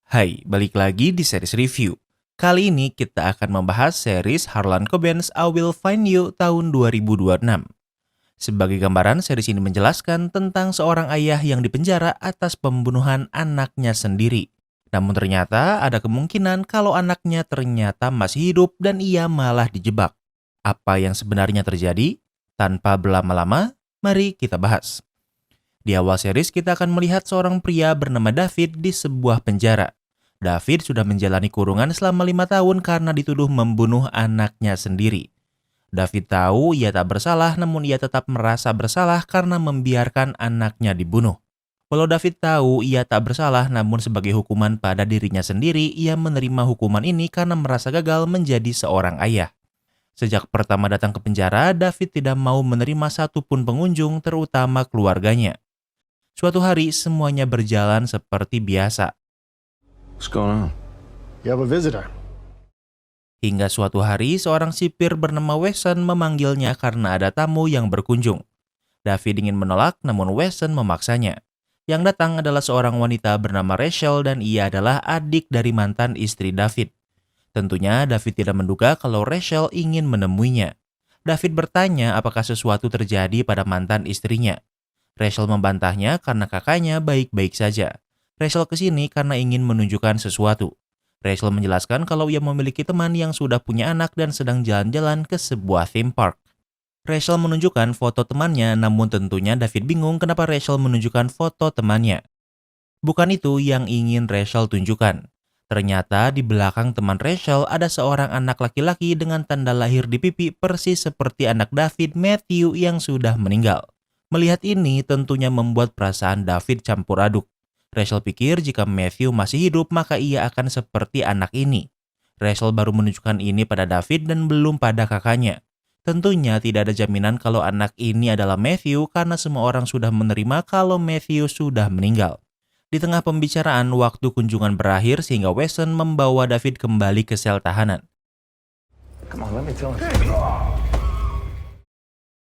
Hai, balik lagi di series review. Kali ini kita akan membahas series Harlan Coben's I Will Find You tahun 2026. Sebagai gambaran, series ini menjelaskan tentang seorang ayah yang dipenjara atas pembunuhan anaknya sendiri. Namun ternyata ada kemungkinan kalau anaknya ternyata masih hidup dan ia malah dijebak. Apa yang sebenarnya terjadi? Tanpa berlama-lama, mari kita bahas. Di awal series kita akan melihat seorang pria bernama David di sebuah penjara. David sudah menjalani kurungan selama 5 tahun karena dituduh membunuh anaknya sendiri. David tahu ia tak bersalah, namun ia tetap merasa bersalah karena membiarkan anaknya dibunuh. Walau David tahu ia tak bersalah, namun sebagai hukuman pada dirinya sendiri, ia menerima hukuman ini karena merasa gagal menjadi seorang ayah. Sejak pertama datang ke penjara, David tidak mau menerima satupun pengunjung, terutama keluarganya. Suatu hari, semuanya berjalan seperti biasa. What's going on? You have a visitor. Hingga suatu hari, seorang sipir bernama Wesson memanggilnya karena ada tamu yang berkunjung. David ingin menolak, namun Wesson memaksanya. Yang datang adalah seorang wanita bernama Rachel dan ia adalah adik dari mantan istri David. Tentunya David tidak menduga kalau Rachel ingin menemuinya. David bertanya apakah sesuatu terjadi pada mantan istrinya. Rachel membantahnya karena kakaknya baik-baik saja. Rachel kesini karena ingin menunjukkan sesuatu. Rachel menjelaskan kalau ia memiliki teman yang sudah punya anak dan sedang jalan-jalan ke sebuah theme park. Rachel menunjukkan foto temannya, namun tentunya David bingung kenapa Rachel menunjukkan foto temannya. Bukan itu yang ingin Rachel tunjukkan. Ternyata di belakang teman Rachel ada seorang anak laki-laki dengan tanda lahir di pipi persis seperti anak David, Matthew, yang sudah meninggal. Melihat ini tentunya membuat perasaan David campur aduk. Rachel pikir jika Matthew masih hidup maka ia akan seperti anak ini. Rachel baru menunjukkan ini pada David dan belum pada kakaknya. Tentunya tidak ada jaminan kalau anak ini adalah Matthew karena semua orang sudah menerima kalau Matthew sudah meninggal. Di tengah pembicaraan, waktu kunjungan berakhir sehingga Wesson membawa David kembali ke sel tahanan. Come on, let me tell you.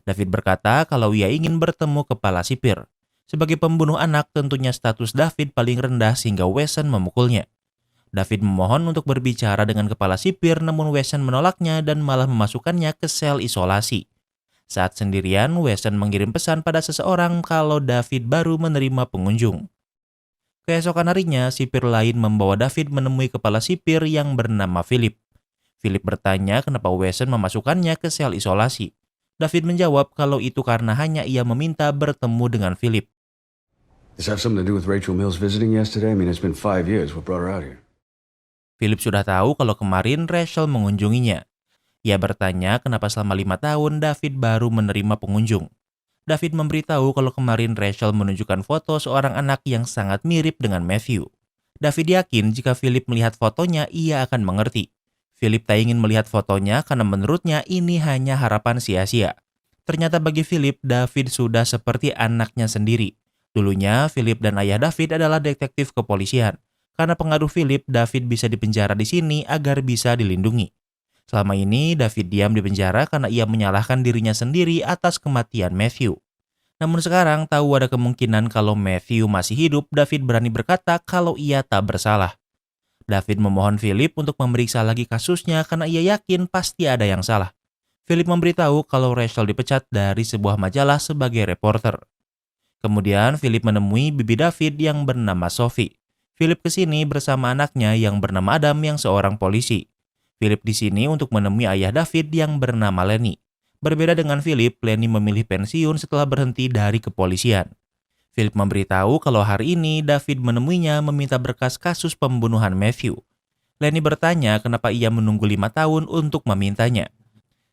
David berkata kalau ia ingin bertemu kepala sipir. Sebagai pembunuh anak, tentunya status David paling rendah sehingga Wesson memukulnya. David memohon untuk berbicara dengan kepala sipir, namun Wesson menolaknya dan malah memasukkannya ke sel isolasi. Saat sendirian, Wesson mengirim pesan pada seseorang kalau David baru menerima pengunjung. Keesokan harinya, sipir lain membawa David menemui kepala sipir yang bernama Philip. Philip bertanya kenapa Wesson memasukkannya ke sel isolasi. David menjawab kalau itu karena hanya ia meminta bertemu dengan Philip. Does that have something to do with Rachel Mills visiting yesterday? I mean, it's been 5 years. What brought her out here? Philip sudah tahu kalau kemarin Rachel mengunjunginya. Ia bertanya kenapa selama 5 tahun David baru menerima pengunjung. David memberitahu kalau kemarin Rachel menunjukkan foto seorang anak yang sangat mirip dengan Matthew. David yakin jika Philip melihat fotonya ia akan mengerti. Philip tak ingin melihat fotonya karena menurutnya ini hanya harapan sia-sia. Ternyata bagi Philip, David sudah seperti anaknya sendiri. Dulunya, Philip dan ayah David adalah detektif kepolisian. Karena pengaruh Philip, David bisa dipenjara di sini agar bisa dilindungi. Selama ini, David diam di penjara karena ia menyalahkan dirinya sendiri atas kematian Matthew. Namun sekarang tahu ada kemungkinan kalau Matthew masih hidup, David berani berkata kalau ia tak bersalah. David memohon Philip untuk memeriksa lagi kasusnya karena ia yakin pasti ada yang salah. Philip memberitahu kalau Rachel dipecat dari sebuah majalah sebagai reporter. Kemudian Philip menemui bibi David yang bernama Sophie. Philip kesini bersama anaknya yang bernama Adam yang seorang polisi. Philip di sini untuk menemui ayah David yang bernama Lenny. Berbeda dengan Philip, Lenny memilih pensiun setelah berhenti dari kepolisian. Philip memberitahu kalau hari ini David menemuinya meminta berkas kasus pembunuhan Matthew. Lenny bertanya kenapa ia menunggu 5 tahun untuk memintanya.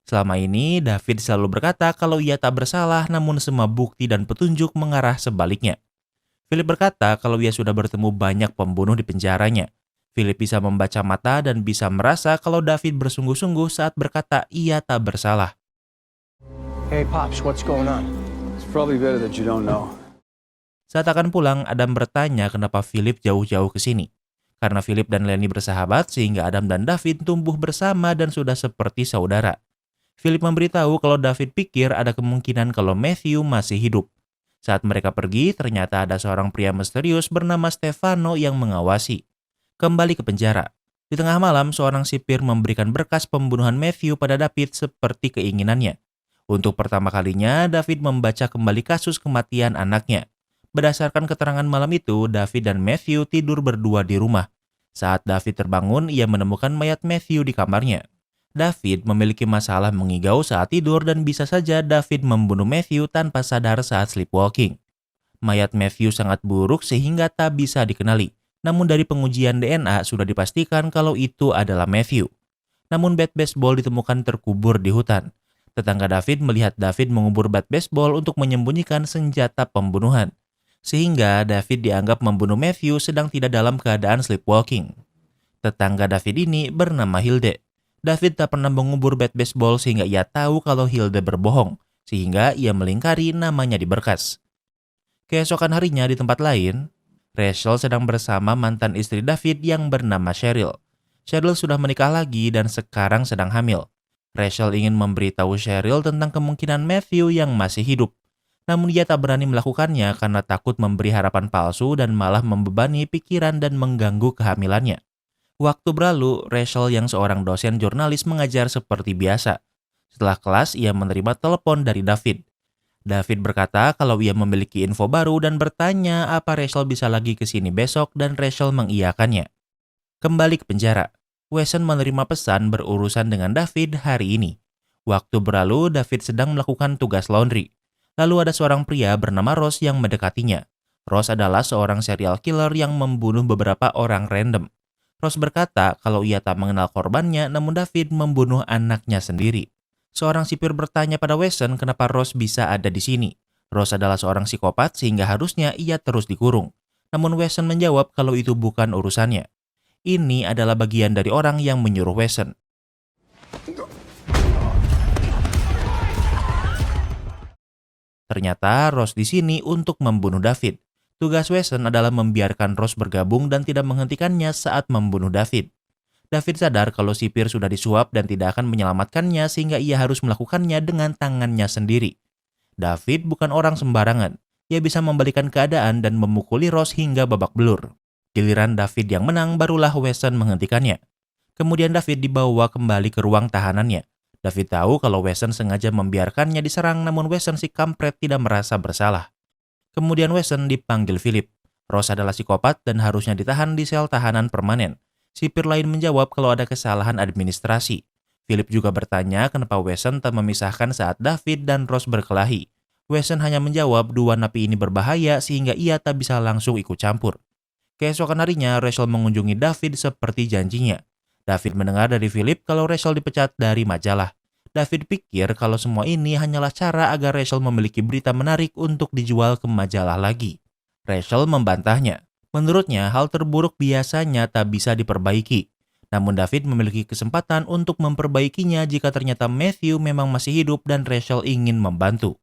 Selama ini, David selalu berkata kalau ia tak bersalah namun semua bukti dan petunjuk mengarah sebaliknya. Philip berkata kalau ia sudah bertemu banyak pembunuh di penjaranya. Philip bisa membaca mata dan bisa merasa kalau David bersungguh-sungguh saat berkata ia tak bersalah. Hey, Pops, what's going on? It's probably better that you don't know. Saat akan pulang, Adam bertanya kenapa Philip jauh-jauh ke sini. Karena Philip dan Lenny bersahabat sehingga Adam dan David tumbuh bersama dan sudah seperti saudara. Philip memberitahu kalau David pikir ada kemungkinan kalau Matthew masih hidup. Saat mereka pergi, ternyata ada seorang pria misterius bernama Stefano yang mengawasi. Kembali ke penjara. Di tengah malam, seorang sipir memberikan berkas pembunuhan Matthew pada David seperti keinginannya. Untuk pertama kalinya, David membaca kembali kasus kematian anaknya. Berdasarkan keterangan malam itu, David dan Matthew tidur berdua di rumah. Saat David terbangun, ia menemukan mayat Matthew di kamarnya. David memiliki masalah mengigau saat tidur dan bisa saja David membunuh Matthew tanpa sadar saat sleepwalking. Mayat Matthew sangat buruk sehingga tak bisa dikenali. Namun dari pengujian DNA sudah dipastikan kalau itu adalah Matthew. Namun bat baseball ditemukan terkubur di hutan. Tetangga David melihat David mengubur bat baseball untuk menyembunyikan senjata pembunuhan. Sehingga David dianggap membunuh Matthew sedang tidak dalam keadaan sleepwalking. Tetangga David ini bernama Hilde. David tak pernah mengubur bat baseball sehingga ia tahu kalau Hilde berbohong. Sehingga ia melingkari namanya di berkas. Keesokan harinya di tempat lain, Rachel sedang bersama mantan istri David yang bernama Cheryl. Cheryl sudah menikah lagi dan sekarang sedang hamil. Rachel ingin memberitahu Cheryl tentang kemungkinan Matthew yang masih hidup. Namun ia tak berani melakukannya karena takut memberi harapan palsu dan malah membebani pikiran dan mengganggu kehamilannya. Waktu berlalu, Rachel yang seorang dosen jurnalis mengajar seperti biasa. Setelah kelas, ia menerima telepon dari David. David berkata kalau ia memiliki info baru dan bertanya apa Rachel bisa lagi ke sini besok dan Rachel mengiyakannya. Kembali ke penjara, Wesson menerima pesan berurusan dengan David hari ini. Waktu berlalu, David sedang melakukan tugas laundry. Lalu ada seorang pria bernama Ross yang mendekatinya. Ross adalah seorang serial killer yang membunuh beberapa orang random. Ross berkata kalau ia tak mengenal korbannya namun David membunuh anaknya sendiri. Seorang sipir bertanya pada Wesson kenapa Ross bisa ada di sini. Ross adalah seorang psikopat sehingga harusnya ia terus dikurung. Namun Wesson menjawab kalau itu bukan urusannya. Ini adalah bagian dari orang yang menyuruh Wesson. Ternyata Ross di sini untuk membunuh David. Tugas Wesson adalah membiarkan Ross bergabung dan tidak menghentikannya saat membunuh David. David sadar kalau sipir sudah disuap dan tidak akan menyelamatkannya sehingga ia harus melakukannya dengan tangannya sendiri. David bukan orang sembarangan. Ia bisa membalikan keadaan dan memukuli Ross hingga babak belur. Giliran David yang menang barulah Wesson menghentikannya. Kemudian David dibawa kembali ke ruang tahanannya. David tahu kalau Wesson sengaja membiarkannya diserang namun Wesson si kampret tidak merasa bersalah. Kemudian Wesson dipanggil Philip. Ross adalah psikopat dan harusnya ditahan di sel tahanan permanen. Sipir lain menjawab kalau ada kesalahan administrasi. Philip juga bertanya kenapa Wesson tak memisahkan saat David dan Ross berkelahi. Wesson hanya menjawab dua napi ini berbahaya sehingga ia tak bisa langsung ikut campur. Keesokan harinya, Rachel mengunjungi David seperti janjinya. David mendengar dari Philip kalau Rachel dipecat dari majalah. David pikir kalau semua ini hanyalah cara agar Rachel memiliki berita menarik untuk dijual ke majalah lagi. Rachel membantahnya. Menurutnya, hal terburuk biasanya tak bisa diperbaiki. Namun David memiliki kesempatan untuk memperbaikinya jika ternyata Matthew memang masih hidup dan Rachel ingin membantu.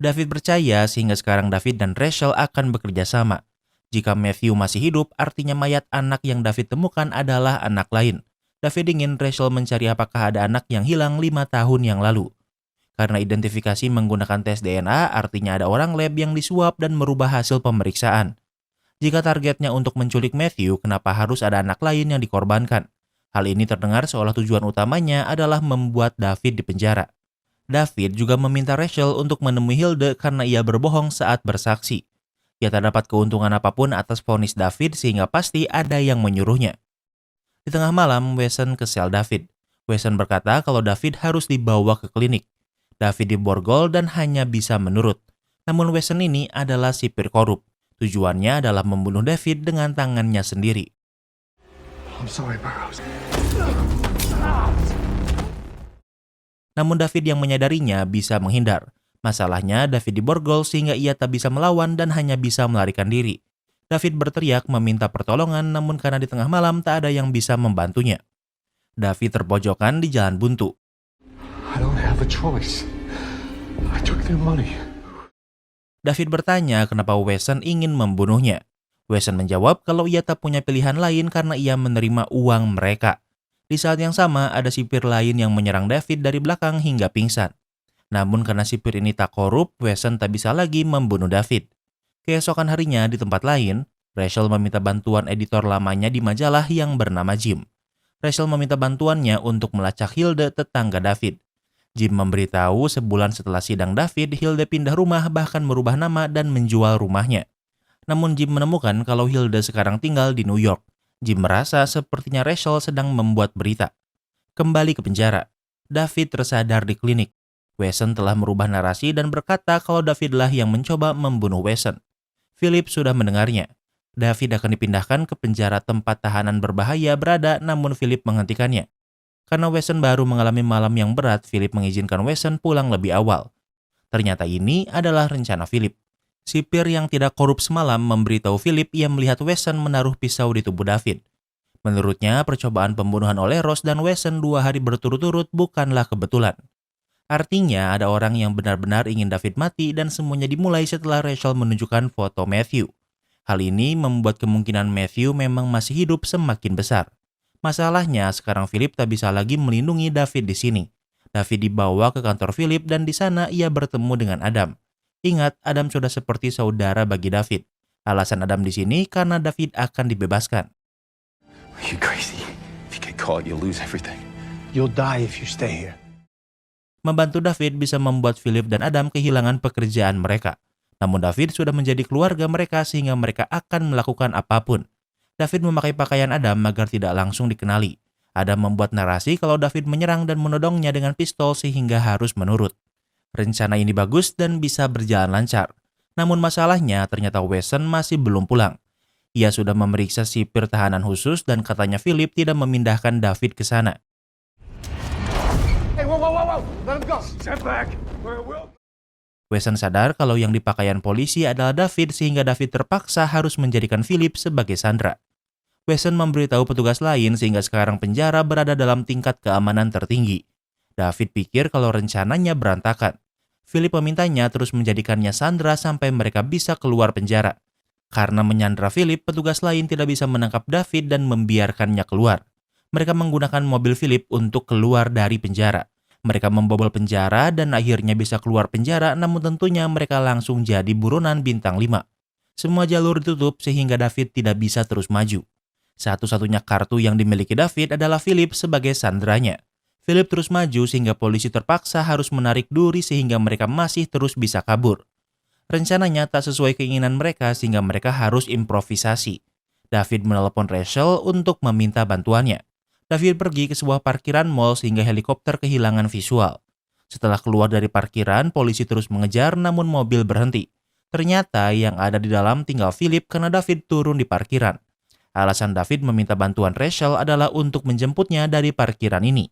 David percaya sehingga sekarang David dan Rachel akan bekerja sama. Jika Matthew masih hidup, artinya mayat anak yang David temukan adalah anak lain. David ingin Rachel mencari apakah ada anak yang hilang 5 tahun yang lalu. Karena identifikasi menggunakan tes DNA, artinya ada orang lab yang disuap dan merubah hasil pemeriksaan. Jika targetnya untuk menculik Matthew, kenapa harus ada anak lain yang dikorbankan? Hal ini terdengar seolah tujuan utamanya adalah membuat David dipenjara. David juga meminta Rachel untuk menemui Hilde karena ia berbohong saat bersaksi. Ia tak dapat keuntungan apapun atas vonis David sehingga pasti ada yang menyuruhnya. Di tengah malam, Wesson ke sel David. Wesson berkata kalau David harus dibawa ke klinik. David diborgol dan hanya bisa menurut. Namun Wesson ini adalah sipir korup. Tujuannya adalah membunuh David dengan tangannya sendiri. I'm sorry, Burroughs. Namun David yang menyadarinya bisa menghindar. Masalahnya David diborgol sehingga ia tak bisa melawan dan hanya bisa melarikan diri. David berteriak meminta pertolongan namun karena di tengah malam tak ada yang bisa membantunya. David terpojokan di jalan buntu. I don't have a choice. I took their money. David bertanya kenapa Wesson ingin membunuhnya. Wesson menjawab kalau ia tak punya pilihan lain karena ia menerima uang mereka. Di saat yang sama ada sipir lain yang menyerang David dari belakang hingga pingsan. Namun karena sipir ini tak korup, Wesson tak bisa lagi membunuh David. Keesokan harinya di tempat lain, Rachel meminta bantuan editor lamanya di majalah yang bernama Jim. Rachel meminta bantuannya untuk melacak Hilde, tetangga David. Jim memberitahu sebulan setelah sidang David, Hilde pindah rumah bahkan merubah nama dan menjual rumahnya. Namun Jim menemukan kalau Hilde sekarang tinggal di New York. Jim merasa sepertinya Rachel sedang membuat berita. Kembali ke penjara, David tersadar di klinik. Wesson telah merubah narasi dan berkata kalau Davidlah yang mencoba membunuh Wesson. Philip sudah mendengarnya. David akan dipindahkan ke penjara tempat tahanan berbahaya berada, namun Philip menghentikannya. Karena Wesson baru mengalami malam yang berat, Philip mengizinkan Wesson pulang lebih awal. Ternyata ini adalah rencana Philip. Sipir yang tidak korup semalam memberitahu Philip ia melihat Wesson menaruh pisau di tubuh David. Menurutnya, percobaan pembunuhan oleh Ross dan Wesson 2 hari berturut-turut bukanlah kebetulan. Artinya, ada orang yang benar-benar ingin David mati dan semuanya dimulai setelah Rachel menunjukkan foto Matthew. Hal ini membuat kemungkinan Matthew memang masih hidup semakin besar. Masalahnya, sekarang Philip tak bisa lagi melindungi David di sini. David dibawa ke kantor Philip dan di sana ia bertemu dengan Adam. Ingat, Adam sudah seperti saudara bagi David. Alasan Adam di sini karena David akan dibebaskan. Are you crazy? If you get caught, you'll lose everything. You'll die if you stay here. Membantu David bisa membuat Philip dan Adam kehilangan pekerjaan mereka. Namun David sudah menjadi keluarga mereka sehingga mereka akan melakukan apapun. David memakai pakaian Adam agar tidak langsung dikenali. Adam membuat narasi kalau David menyerang dan menodongnya dengan pistol sehingga harus menurut. Rencana ini bagus dan bisa berjalan lancar. Namun masalahnya ternyata Wesson masih belum pulang. Ia sudah memeriksa sipir tahanan khusus dan katanya Philip tidak memindahkan David ke sana. Hey, whoa. Let him go. Step back. Wesson sadar kalau yang di pakaian polisi adalah David sehingga David terpaksa harus menjadikan Philip sebagai sandera. Wesson memberitahu petugas lain sehingga sekarang penjara berada dalam tingkat keamanan tertinggi. David pikir kalau rencananya berantakan. Philip memintanya terus menjadikannya sandera sampai mereka bisa keluar penjara. Karena menyandera Philip, petugas lain tidak bisa menangkap David dan membiarkannya keluar. Mereka menggunakan mobil Philip untuk keluar dari penjara. Mereka membobol penjara dan akhirnya bisa keluar penjara, namun tentunya mereka langsung jadi buronan bintang 5. Semua jalur ditutup sehingga David tidak bisa terus maju. Satu-satunya kartu yang dimiliki David adalah Philip sebagai sanderanya. Philip terus maju sehingga polisi terpaksa harus menarik duri sehingga mereka masih terus bisa kabur. Rencananya tak sesuai keinginan mereka sehingga mereka harus improvisasi. David menelepon Rachel untuk meminta bantuannya. David pergi ke sebuah parkiran mall sehingga helikopter kehilangan visual. Setelah keluar dari parkiran, polisi terus mengejar namun mobil berhenti. Ternyata yang ada di dalam tinggal Philip karena David turun di parkiran. Alasan David meminta bantuan Rachel adalah untuk menjemputnya dari parkiran ini.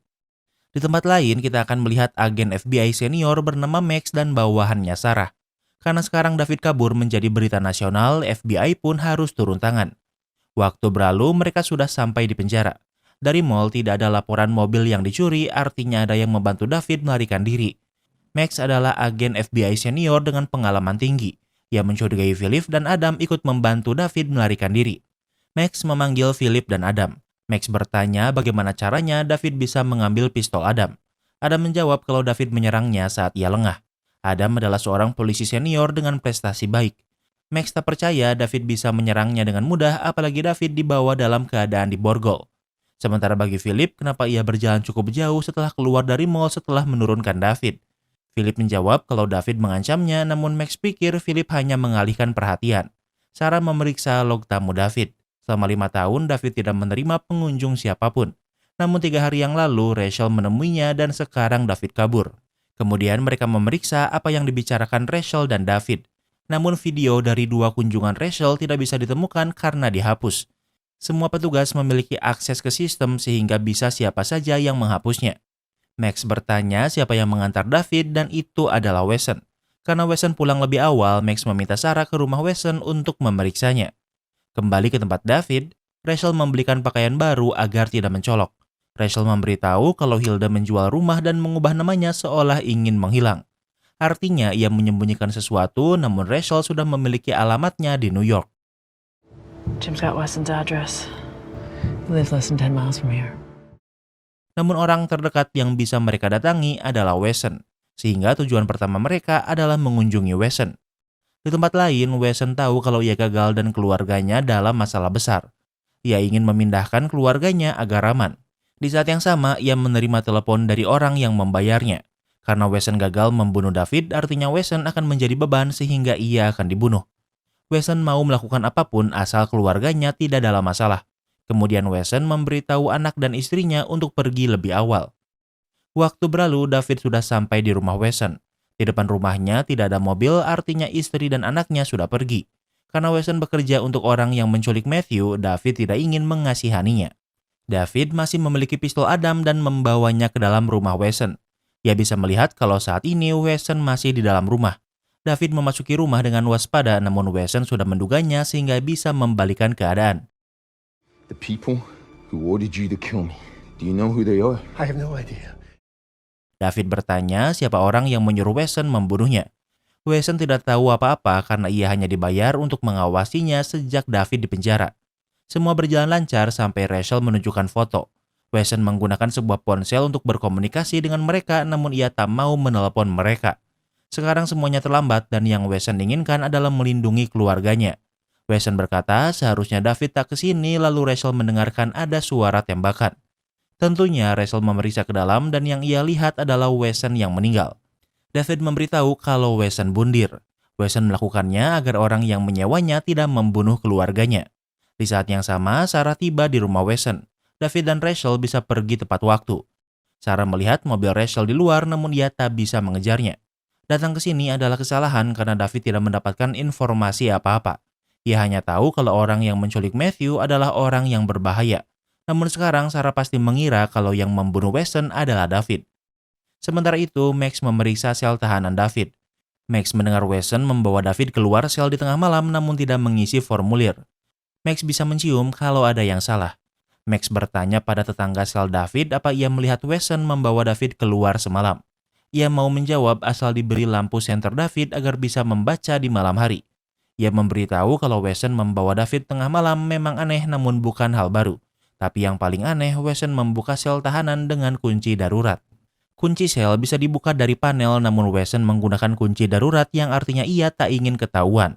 Di tempat lain, kita akan melihat agen FBI senior bernama Max dan bawahannya Sarah. Karena sekarang David kabur menjadi berita nasional, FBI pun harus turun tangan. Waktu berlalu, mereka sudah sampai di penjara. Dari mall tidak ada laporan mobil yang dicuri, artinya ada yang membantu David melarikan diri. Max adalah agen FBI senior dengan pengalaman tinggi. Ia mencurigai Philip dan Adam ikut membantu David melarikan diri. Max memanggil Philip dan Adam. Max bertanya bagaimana caranya David bisa mengambil pistol Adam. Adam menjawab kalau David menyerangnya saat ia lengah. Adam adalah seorang polisi senior dengan prestasi baik. Max tak percaya David bisa menyerangnya dengan mudah, apalagi David dibawa dalam keadaan diborgol. Sementara bagi Philip, kenapa ia berjalan cukup jauh setelah keluar dari mall setelah menurunkan David? Philip menjawab kalau David mengancamnya, namun Max pikir Philip hanya mengalihkan perhatian. Sarah memeriksa log tamu David. Selama 5 tahun, David tidak menerima pengunjung siapapun. Namun 3 hari yang lalu, Rachel menemuinya dan sekarang David kabur. Kemudian mereka memeriksa apa yang dibicarakan Rachel dan David. Namun video dari 2 kunjungan Rachel tidak bisa ditemukan karena dihapus. Semua petugas memiliki akses ke sistem sehingga bisa siapa saja yang menghapusnya. Max bertanya siapa yang mengantar David dan itu adalah Wesson. Karena Wesson pulang lebih awal, Max meminta Sarah ke rumah Wesson untuk memeriksanya. Kembali ke tempat David, Rachel membelikan pakaian baru agar tidak mencolok. Rachel memberitahu kalau Hilda menjual rumah dan mengubah namanya seolah ingin menghilang. Artinya ia menyembunyikan sesuatu, namun Rachel sudah memiliki alamatnya di New York. Jim's got Weston's address. He lives less than 10 miles from here. Namun orang terdekat yang bisa mereka datangi adalah Wesson, sehingga tujuan pertama mereka adalah mengunjungi Wesson. Di tempat lain, Wesson tahu kalau ia gagal dan keluarganya dalam masalah besar. Ia ingin memindahkan keluarganya agar aman. Di saat yang sama, ia menerima telepon dari orang yang membayarnya. Karena Wesson gagal membunuh David, artinya Wesson akan menjadi beban sehingga ia akan dibunuh. Wesson mau melakukan apapun asal keluarganya tidak dalam masalah. Kemudian Wesson memberitahu anak dan istrinya untuk pergi lebih awal. Waktu berlalu, David sudah sampai di rumah Wesson. Di depan rumahnya tidak ada mobil, artinya istri dan anaknya sudah pergi. Karena Wesson bekerja untuk orang yang menculik Matthew, David tidak ingin mengasihaninya. David masih memiliki pistol Adam dan membawanya ke dalam rumah Wesson. Ia bisa melihat kalau saat ini Wesson masih di dalam rumah. David memasuki rumah dengan waspada, namun Wesson sudah menduganya sehingga bisa membalikan keadaan. The people who ordered you to kill me, do you know who they are? I have no idea. David bertanya siapa orang yang menyuruh Wesson membunuhnya. Wesson tidak tahu apa-apa karena ia hanya dibayar untuk mengawasinya sejak David dipenjara. Semua berjalan lancar sampai Rachel menunjukkan foto. Wesson menggunakan sebuah ponsel untuk berkomunikasi dengan mereka, namun ia tak mau menelepon mereka. Sekarang semuanya terlambat dan yang Wesson inginkan adalah melindungi keluarganya. Wesson berkata seharusnya David tak kesini, lalu Rachel mendengarkan ada suara tembakan. Tentunya Rachel memeriksa ke dalam dan yang ia lihat adalah Wesson yang meninggal. David memberitahu kalau Wesson bundir. Wesson melakukannya agar orang yang menyewanya tidak membunuh keluarganya. Di saat yang sama, Sarah tiba di rumah Wesson. David dan Rachel bisa pergi tepat waktu. Sarah melihat mobil Rachel di luar namun ia tak bisa mengejarnya. Datang ke sini adalah kesalahan karena David tidak mendapatkan informasi apa-apa. Ia hanya tahu kalau orang yang menculik Matthew adalah orang yang berbahaya. Namun sekarang Sarah pasti mengira kalau yang membunuh Wesson adalah David. Sementara itu, Max memeriksa sel tahanan David. Max mendengar Wesson membawa David keluar sel di tengah malam namun tidak mengisi formulir. Max bisa mencium kalau ada yang salah. Max bertanya pada tetangga sel David apa ia melihat Wesson membawa David keluar semalam. Ia mau menjawab asal diberi lampu senter David agar bisa membaca di malam hari. Ia memberitahu kalau Wesson membawa David tengah malam memang aneh namun bukan hal baru. Tapi yang paling aneh, Wesson membuka sel tahanan dengan kunci darurat. Kunci sel bisa dibuka dari panel namun Wesson menggunakan kunci darurat yang artinya ia tak ingin ketahuan.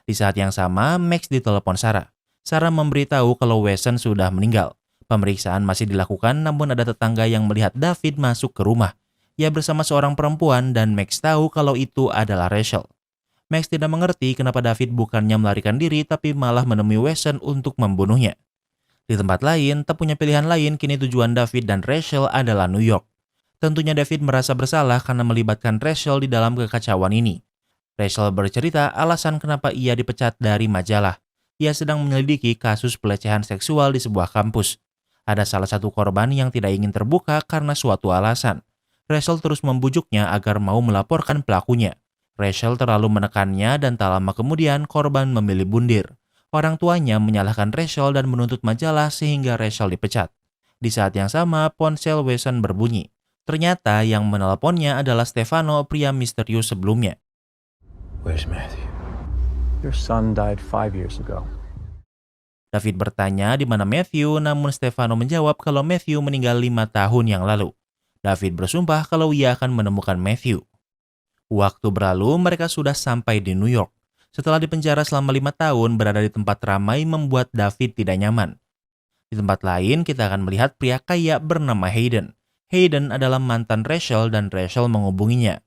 Di saat yang sama, Max ditelepon Sarah. Sarah memberitahu kalau Wesson sudah meninggal. Pemeriksaan masih dilakukan namun ada tetangga yang melihat David masuk ke rumah. Ia bersama seorang perempuan dan Max tahu kalau itu adalah Rachel. Max tidak mengerti kenapa David bukannya melarikan diri tapi malah menemui Wesson untuk membunuhnya. Di tempat lain, tak punya pilihan lain, kini tujuan David dan Rachel adalah New York. Tentunya David merasa bersalah karena melibatkan Rachel di dalam kekacauan ini. Rachel bercerita alasan kenapa ia dipecat dari majalah. Ia sedang menyelidiki kasus pelecehan seksual di sebuah kampus. Ada salah satu korban yang tidak ingin terbuka karena suatu alasan. Rachel terus membujuknya agar mau melaporkan pelakunya. Rachel terlalu menekannya dan tak lama kemudian korban memilih bundir. Orang tuanya menyalahkan Rachel dan menuntut majalah sehingga Rachel dipecat. Di saat yang sama, ponsel Wesson berbunyi. Ternyata yang menelponnya adalah Stefano, pria misterius sebelumnya. Where's Matthew? Your son died 5 years ago. David bertanya di mana Matthew, namun Stefano menjawab kalau Matthew meninggal 5 tahun yang lalu. David bersumpah kalau ia akan menemukan Matthew. Waktu berlalu, mereka sudah sampai di New York. Setelah dipenjara selama 5 tahun, berada di tempat ramai membuat David tidak nyaman. Di tempat lain, kita akan melihat pria kaya bernama Hayden. Hayden adalah mantan Rachel dan Rachel menghubunginya.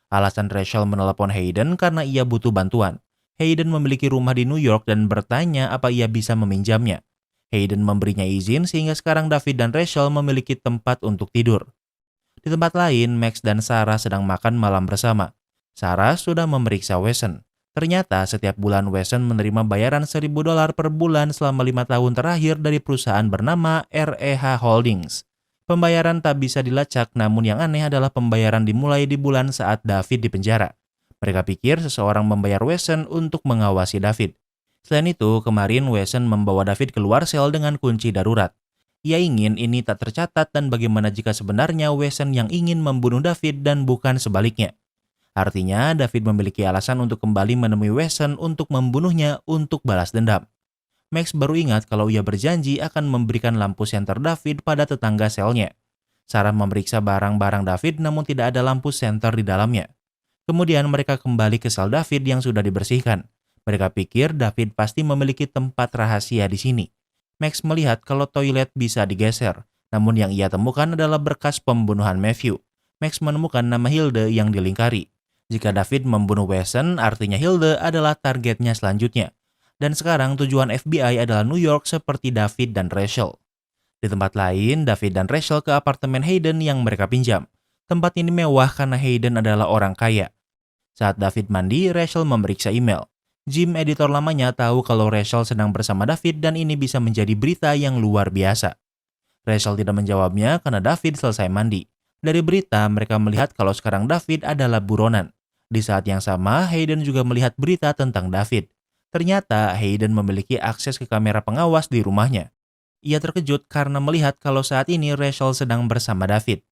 Alasan Rachel menelepon Hayden karena ia butuh bantuan. Hayden memiliki rumah di New York dan bertanya apa ia bisa meminjamnya. Hayden memberinya izin sehingga sekarang David dan Rachel memiliki tempat untuk tidur. Di tempat lain, Max dan Sarah sedang makan malam bersama. Sarah sudah memeriksa Wesson. Ternyata setiap bulan Wesson menerima bayaran $1.000 per bulan selama 5 tahun terakhir dari perusahaan bernama REH Holdings. Pembayaran tak bisa dilacak, namun yang aneh adalah pembayaran dimulai di bulan saat David dipenjara. Mereka pikir seseorang membayar Wesson untuk mengawasi David. Selain itu, kemarin Wesson membawa David keluar sel dengan kunci darurat. Ia ingin ini tak tercatat dan bagaimana jika sebenarnya Wesson yang ingin membunuh David dan bukan sebaliknya. Artinya, David memiliki alasan untuk kembali menemui Wesson untuk membunuhnya untuk balas dendam. Max baru ingat kalau ia berjanji akan memberikan lampu senter David pada tetangga selnya. Sarah memeriksa barang-barang David namun tidak ada lampu senter di dalamnya. Kemudian mereka kembali ke sel David yang sudah dibersihkan. Mereka pikir David pasti memiliki tempat rahasia di sini. Max melihat kalau toilet bisa digeser, namun yang ia temukan adalah berkas pembunuhan Matthew. Max menemukan nama Hilde yang dilingkari. Jika David membunuh Wesson, artinya Hilde adalah targetnya selanjutnya. Dan sekarang tujuan FBI adalah New York seperti David dan Rachel. Di tempat lain, David dan Rachel ke apartemen Hayden yang mereka pinjam. Tempat ini mewah karena Hayden adalah orang kaya. Saat David mandi, Rachel memeriksa email. Jim, editor lamanya, tahu kalau Rachel sedang bersama David dan ini bisa menjadi berita yang luar biasa. Rachel tidak menjawabnya karena David selesai mandi. Dari berita, mereka melihat kalau sekarang David adalah buronan. Di saat yang sama, Hayden juga melihat berita tentang David. Ternyata Hayden memiliki akses ke kamera pengawas di rumahnya. Ia terkejut karena melihat kalau saat ini Rachel sedang bersama David.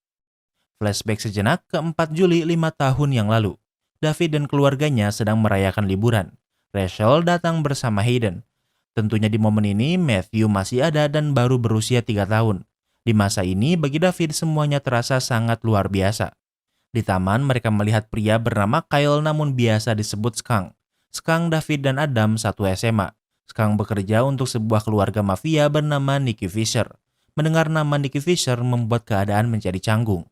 Flashback sejenak ke 4 Juli 5 tahun yang lalu. David dan keluarganya sedang merayakan liburan. Rachel datang bersama Hayden. Tentunya di momen ini Matthew masih ada dan baru berusia 3 tahun. Di masa ini bagi David semuanya terasa sangat luar biasa. Di taman mereka melihat pria bernama Kyle namun biasa disebut Skunk. Skunk, David dan Adam satu SMA. Skunk bekerja untuk sebuah keluarga mafia bernama Nicky Fisher. Mendengar nama Nicky Fisher membuat keadaan menjadi canggung.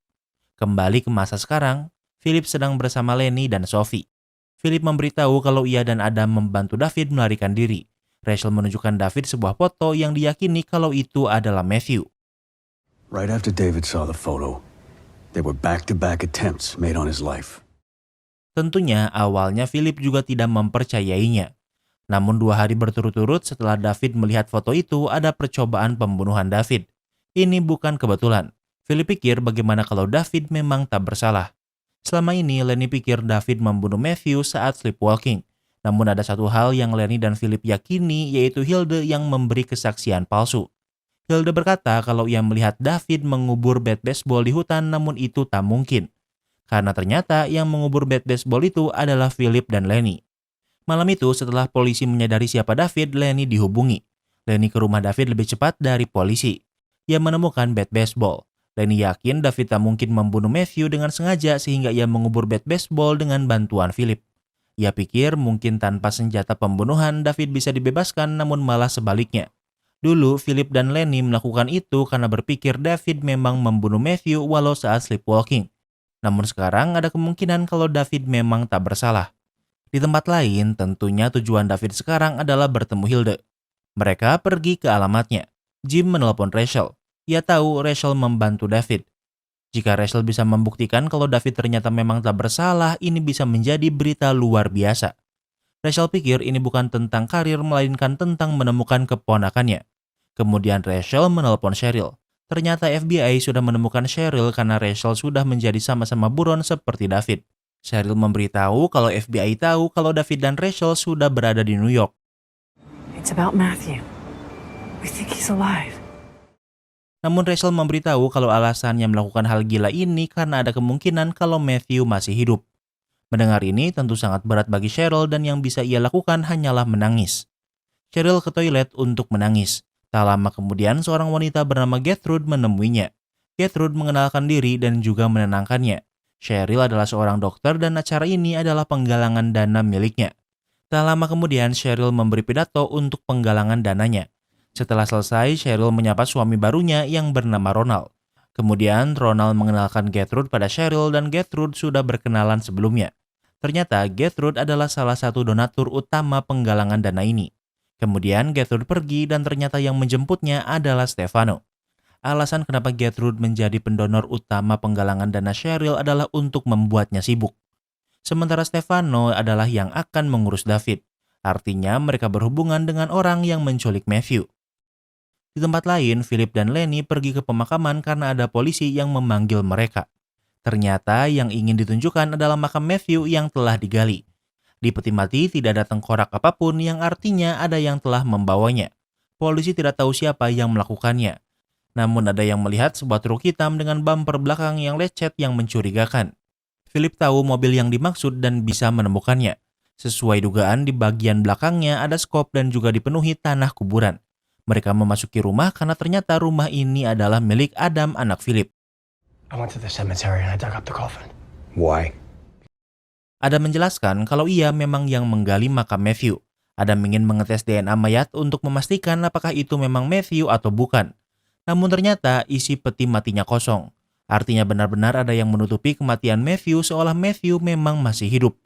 Kembali ke masa sekarang, Philip sedang bersama Lenny dan Sophie. Philip memberitahu kalau ia dan Adam membantu David melarikan diri. Rachel menunjukkan David sebuah foto yang diyakini kalau itu adalah Matthew. Right after David saw the photo, there were back-to-back attempts made on his life. Tentunya awalnya Philip juga tidak mempercayainya. Namun 2 hari berturut-turut setelah David melihat foto itu ada percobaan pembunuhan David. Ini bukan kebetulan. Philip pikir bagaimana kalau David memang tak bersalah. Selama ini Lenny pikir David membunuh Matthew saat sleepwalking. Namun ada satu hal yang Lenny dan Philip yakini yaitu Hilde yang memberi kesaksian palsu. Hilde berkata kalau ia melihat David mengubur bat baseball di hutan namun itu tak mungkin. Karena ternyata yang mengubur bat baseball itu adalah Philip dan Lenny. Malam itu setelah polisi menyadari siapa David, Lenny dihubungi. Lenny ke rumah David lebih cepat dari polisi. Ia menemukan bat baseball. Lenny yakin David tak mungkin membunuh Matthew dengan sengaja sehingga ia mengubur bat baseball dengan bantuan Philip. Ia pikir mungkin tanpa senjata pembunuhan David bisa dibebaskan namun malah sebaliknya. Dulu Philip dan Lenny melakukan itu karena berpikir David memang membunuh Matthew walau saat sleepwalking. Namun sekarang ada kemungkinan kalau David memang tak bersalah. Di tempat lain tentunya tujuan David sekarang adalah bertemu Hilde. Mereka pergi ke alamatnya. Jim menelpon Rachel. Ia tahu Rachel membantu David. Jika Rachel bisa membuktikan kalau David ternyata memang tak bersalah, ini bisa menjadi berita luar biasa. Rachel pikir ini bukan tentang karir, melainkan tentang menemukan keponakannya. Kemudian Rachel menelpon Cheryl. Ternyata FBI sudah menemukan Cheryl karena Rachel sudah menjadi sama-sama buron seperti David. Cheryl memberitahu kalau FBI tahu kalau David dan Rachel sudah berada di New York. It's about Matthew. We think he's alive. Namun Rachel memberitahu kalau alasannya melakukan hal gila ini karena ada kemungkinan kalau Matthew masih hidup. Mendengar ini tentu sangat berat bagi Cheryl dan yang bisa ia lakukan hanyalah menangis. Cheryl ke toilet untuk menangis. Tak lama kemudian seorang wanita bernama Gertrude menemuinya. Gertrude mengenalkan diri dan juga menenangkannya. Cheryl adalah seorang dokter dan acara ini adalah penggalangan dana miliknya. Tak lama kemudian Cheryl memberi pidato untuk penggalangan dananya. Setelah selesai, Cheryl menyapa suami barunya yang bernama Ronald. Kemudian Ronald mengenalkan Gertrude pada Cheryl dan Gertrude sudah berkenalan sebelumnya. Ternyata Gertrude adalah salah satu donatur utama penggalangan dana ini. Kemudian Gertrude pergi dan ternyata yang menjemputnya adalah Stefano. Alasan kenapa Gertrude menjadi pendonor utama penggalangan dana Cheryl adalah untuk membuatnya sibuk. Sementara Stefano adalah yang akan mengurus David. Artinya mereka berhubungan dengan orang yang menculik Matthew. Di tempat lain, Philip dan Lenny pergi ke pemakaman karena ada polisi yang memanggil mereka. Ternyata yang ingin ditunjukkan adalah makam Matthew yang telah digali. Di peti mati tidak ada tengkorak apapun yang artinya ada yang telah membawanya. Polisi tidak tahu siapa yang melakukannya. Namun ada yang melihat sebuah truk hitam dengan bumper belakang yang lecet yang mencurigakan. Philip tahu mobil yang dimaksud dan bisa menemukannya. Sesuai dugaan di bagian belakangnya ada skop dan juga dipenuhi tanah kuburan. Mereka memasuki rumah karena ternyata rumah ini adalah milik Adam, anak Philip. I went to the cemetery and I dug up the coffin. Why? Adam menjelaskan kalau ia memang yang menggali makam Matthew. Adam ingin mengetes DNA mayat untuk memastikan apakah itu memang Matthew atau bukan. Namun ternyata isi peti matinya kosong. Artinya benar-benar ada yang menutupi kematian Matthew seolah Matthew memang masih hidup.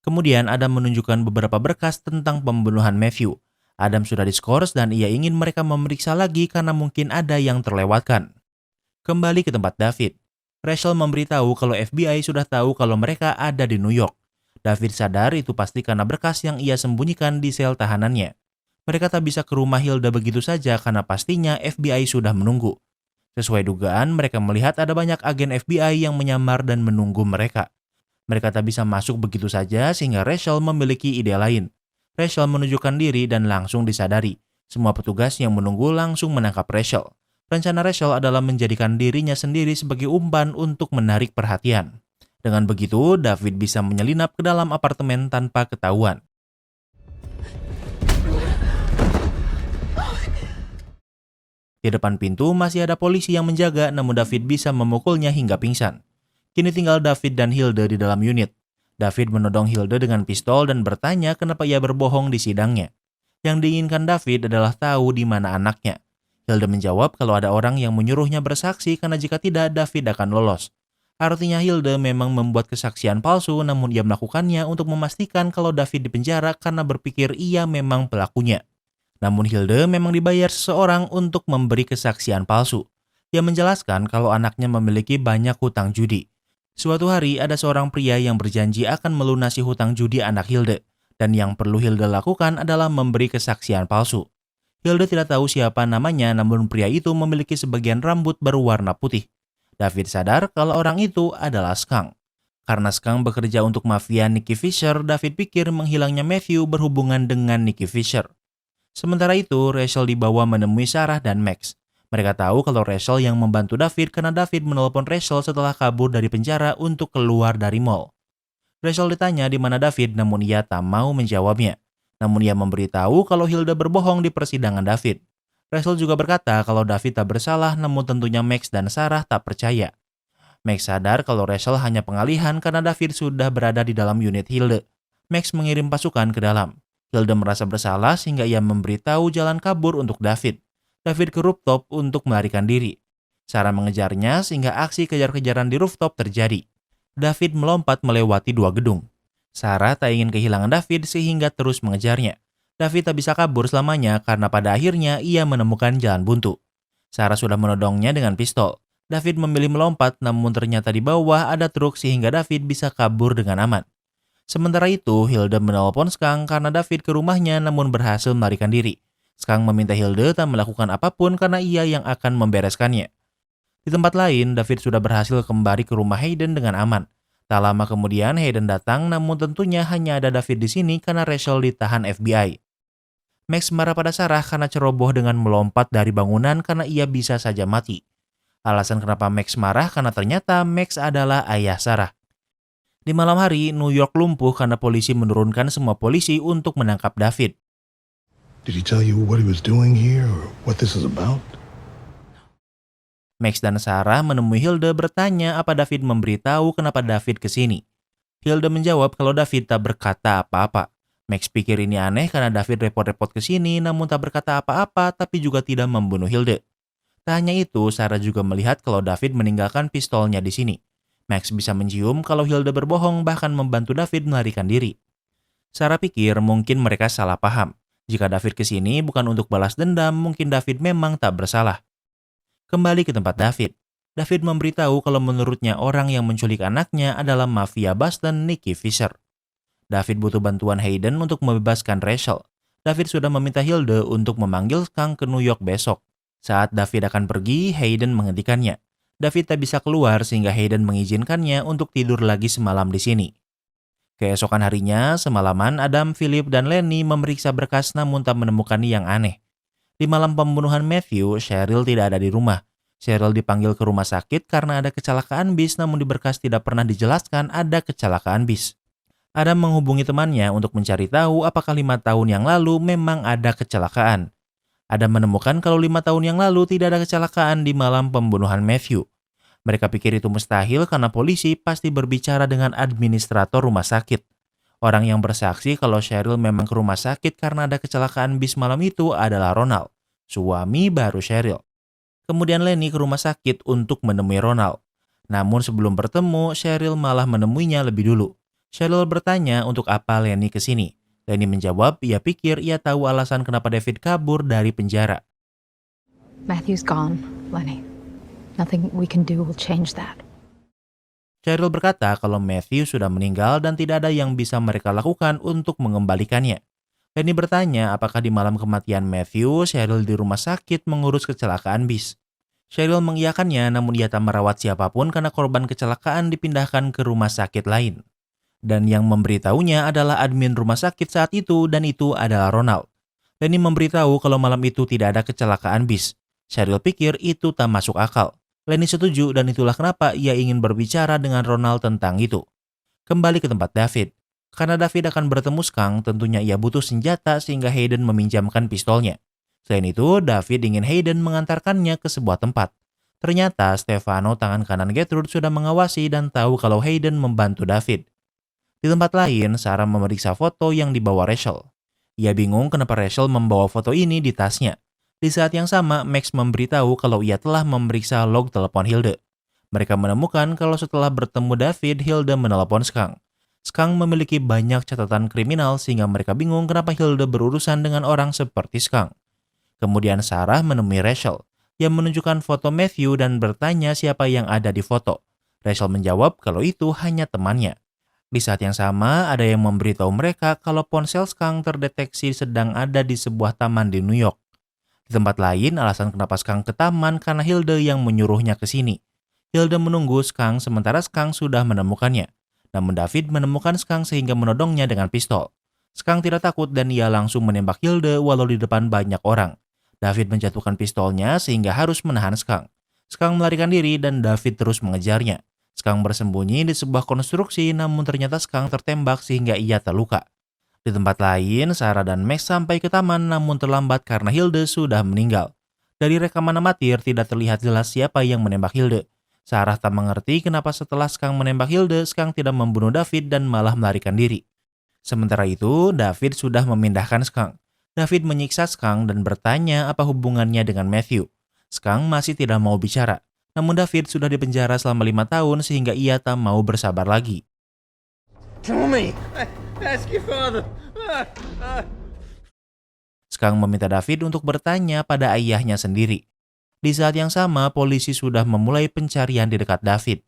Kemudian Adam menunjukkan beberapa berkas tentang pembunuhan Matthew. Adam sudah diskors dan ia ingin mereka memeriksa lagi karena mungkin ada yang terlewatkan. Kembali ke tempat David. Rachel memberitahu kalau FBI sudah tahu kalau mereka ada di New York. David sadar itu pasti karena berkas yang ia sembunyikan di sel tahanannya. Mereka tak bisa ke rumah Hilda begitu saja karena pastinya FBI sudah menunggu. Sesuai dugaan, mereka melihat ada banyak agen FBI yang menyamar dan menunggu mereka. Mereka tak bisa masuk begitu saja sehingga Rachel memiliki ide lain. Rachel menunjukkan diri dan langsung disadari. Semua petugas yang menunggu langsung menangkap Rachel. Rencana Rachel adalah menjadikan dirinya sendiri sebagai umpan untuk menarik perhatian. Dengan begitu, David bisa menyelinap ke dalam apartemen tanpa ketahuan. Di depan pintu masih ada polisi yang menjaga, namun David bisa memukulnya hingga pingsan. Kini tinggal David dan Hilda di dalam unit. David menodong Hilda dengan pistol dan bertanya kenapa ia berbohong di sidangnya. Yang diinginkan David adalah tahu di mana anaknya. Hilda menjawab kalau ada orang yang menyuruhnya bersaksi karena jika tidak David akan lolos. Artinya Hilda memang membuat kesaksian palsu, namun ia melakukannya untuk memastikan kalau David dipenjara karena berpikir ia memang pelakunya. Namun Hilda memang dibayar seseorang untuk memberi kesaksian palsu. Ia menjelaskan kalau anaknya memiliki banyak hutang judi. Suatu hari ada seorang pria yang berjanji akan melunasi hutang judi anak Hilda. Dan yang perlu Hilda lakukan adalah memberi kesaksian palsu. Hilda tidak tahu siapa namanya, namun pria itu memiliki sebagian rambut berwarna putih. David sadar kalau orang itu adalah Skunk. Karena Skunk bekerja untuk mafia Nicky Fisher, David pikir menghilangnya Matthew berhubungan dengan Nicky Fisher. Sementara itu, Rachel dibawa menemui Sarah dan Max. Mereka tahu kalau Rachel yang membantu David karena David menelpon Rachel setelah kabur dari penjara untuk keluar dari mall. Rachel ditanya di mana David, namun ia tak mau menjawabnya. Namun ia memberitahu kalau Hilda berbohong di persidangan David. Rachel juga berkata kalau David tak bersalah, namun tentunya Max dan Sarah tak percaya. Max sadar kalau Rachel hanya pengalihan karena David sudah berada di dalam unit Hilda. Max mengirim pasukan ke dalam. Hilda merasa bersalah sehingga ia memberitahu jalan kabur untuk David. David ke rooftop untuk melarikan diri. Sarah mengejarnya sehingga aksi kejar-kejaran di rooftop terjadi. David melompat melewati 2 gedung. Sarah tak ingin kehilangan David sehingga terus mengejarnya. David tak bisa kabur selamanya karena pada akhirnya ia menemukan jalan buntu. Sarah sudah menodongnya dengan pistol. David memilih melompat namun ternyata di bawah ada truk sehingga David bisa kabur dengan aman. Sementara itu, Hilda menelpon Skunk karena David ke rumahnya namun berhasil melarikan diri. Skunk meminta Hilda tak melakukan apapun karena ia yang akan membereskannya. Di tempat lain, David sudah berhasil kembali ke rumah Hayden dengan aman. Tak lama kemudian Hayden datang, namun tentunya hanya ada David di sini karena Rachel ditahan FBI. Max marah pada Sarah karena ceroboh dengan melompat dari bangunan karena ia bisa saja mati. Alasan kenapa Max marah karena ternyata Max adalah ayah Sarah. Di malam hari, New York lumpuh karena polisi menurunkan semua polisi untuk menangkap David. Did he tell you what he was doing here or what this is about? Max dan Sarah menemui Hilda bertanya apa David memberitahu kenapa David ke sini. Hilda menjawab kalau David tak berkata apa-apa. Max pikir ini aneh karena David repot-repot ke sini namun tak berkata apa-apa tapi juga tidak membunuh Hilda. Tak hanya itu, Sarah juga melihat kalau David meninggalkan pistolnya di sini. Max bisa mencium kalau Hilda berbohong bahkan membantu David melarikan diri. Sarah pikir mungkin mereka salah paham. Jika David ke sini bukan untuk balas dendam, mungkin David memang tak bersalah. Kembali ke tempat David. David memberitahu kalau menurutnya orang yang menculik anaknya adalah mafia Boston Nicky Fisher. David butuh bantuan Hayden untuk membebaskan Rachel. David sudah meminta Hilda untuk memanggil Skunk ke New York besok. Saat David akan pergi, Hayden menghentikannya. David tak bisa keluar sehingga Hayden mengizinkannya untuk tidur lagi semalam di sini. Keesokan harinya, semalaman Adam, Philip, dan Lenny memeriksa berkas namun tak menemukan yang aneh. Di malam pembunuhan Matthew, Cheryl tidak ada di rumah. Cheryl dipanggil ke rumah sakit karena ada kecelakaan bis namun di berkas tidak pernah dijelaskan ada kecelakaan bis. Adam menghubungi temannya untuk mencari tahu apakah 5 tahun yang lalu memang ada kecelakaan. Adam menemukan kalau 5 tahun yang lalu tidak ada kecelakaan di malam pembunuhan Matthew. Mereka pikir itu mustahil karena polisi pasti berbicara dengan administrator rumah sakit. Orang yang bersaksi kalau Cheryl memang ke rumah sakit karena ada kecelakaan bis malam itu adalah Ronald, suami baru Cheryl. Kemudian Lenny ke rumah sakit untuk menemui Ronald. Namun sebelum bertemu, Cheryl malah menemuinya lebih dulu. Cheryl bertanya untuk apa Lenny ke sini. Lenny menjawab, ia pikir ia tahu alasan kenapa David kabur dari penjara. Matthew's gone, Lenny. Nothing we can do will change that. Cheryl berkata kalau Matthew sudah meninggal dan tidak ada yang bisa mereka lakukan untuk mengembalikannya. Lenny bertanya apakah di malam kematian Matthew, Cheryl di rumah sakit mengurus kecelakaan bis. Cheryl mengiyakannya namun ia tak merawat siapapun karena korban kecelakaan dipindahkan ke rumah sakit lain. Dan yang memberitahunya adalah admin rumah sakit saat itu dan itu adalah Ronald. Lenny memberitahu kalau malam itu tidak ada kecelakaan bis. Cheryl pikir itu tak masuk akal. Lenny setuju dan itulah kenapa ia ingin berbicara dengan Ronald tentang itu. Kembali ke tempat David. Karena David akan bertemu Skunk, tentunya ia butuh senjata sehingga Hayden meminjamkan pistolnya. Selain itu, David ingin Hayden mengantarkannya ke sebuah tempat. Ternyata Stefano, tangan kanan Gertrude, sudah mengawasi dan tahu kalau Hayden membantu David. Di tempat lain, Sarah memeriksa foto yang dibawa Rachel. Ia bingung kenapa Rachel membawa foto ini di tasnya. Di saat yang sama, Max memberitahu kalau ia telah memeriksa log telepon Hilde. Mereka menemukan kalau setelah bertemu David, Hilde menelepon Skunk. Skunk memiliki banyak catatan kriminal sehingga mereka bingung kenapa Hilde berurusan dengan orang seperti Skunk. Kemudian Sarah menemui Rachel. Ia menunjukkan foto Matthew dan bertanya siapa yang ada di foto. Rachel menjawab kalau itu hanya temannya. Di saat yang sama, ada yang memberitahu mereka kalau ponsel Skunk terdeteksi sedang ada di sebuah taman di New York. Di tempat lain, alasan kenapa Skunk ke taman karena Hilde yang menyuruhnya ke sini. Hilde menunggu Skunk sementara Skunk sudah menemukannya. Namun David menemukan Skunk sehingga menodongnya dengan pistol. Skunk tidak takut dan ia langsung menembak Hilde walau di depan banyak orang. David menjatuhkan pistolnya sehingga harus menahan Skunk. Skunk melarikan diri dan David terus mengejarnya. Skunk bersembunyi di sebuah konstruksi namun ternyata Skunk tertembak sehingga ia terluka. Di tempat lain, Sarah dan Max sampai ke taman namun terlambat karena Hilde sudah meninggal. Dari rekaman amatir tidak terlihat jelas siapa yang menembak Hilde. Sarah tak mengerti kenapa setelah Skunk menembak Hilde, Skunk tidak membunuh David dan malah melarikan diri. Sementara itu, David sudah memindahkan Skunk. David menyiksa Skunk dan bertanya apa hubungannya dengan Matthew. Skunk masih tidak mau bicara. Namun David sudah dipenjara selama 5 tahun sehingga ia tak mau bersabar lagi. Tell me! Ask your father! Skunk meminta David untuk bertanya pada ayahnya sendiri. Di saat yang sama, polisi sudah memulai pencarian di dekat David.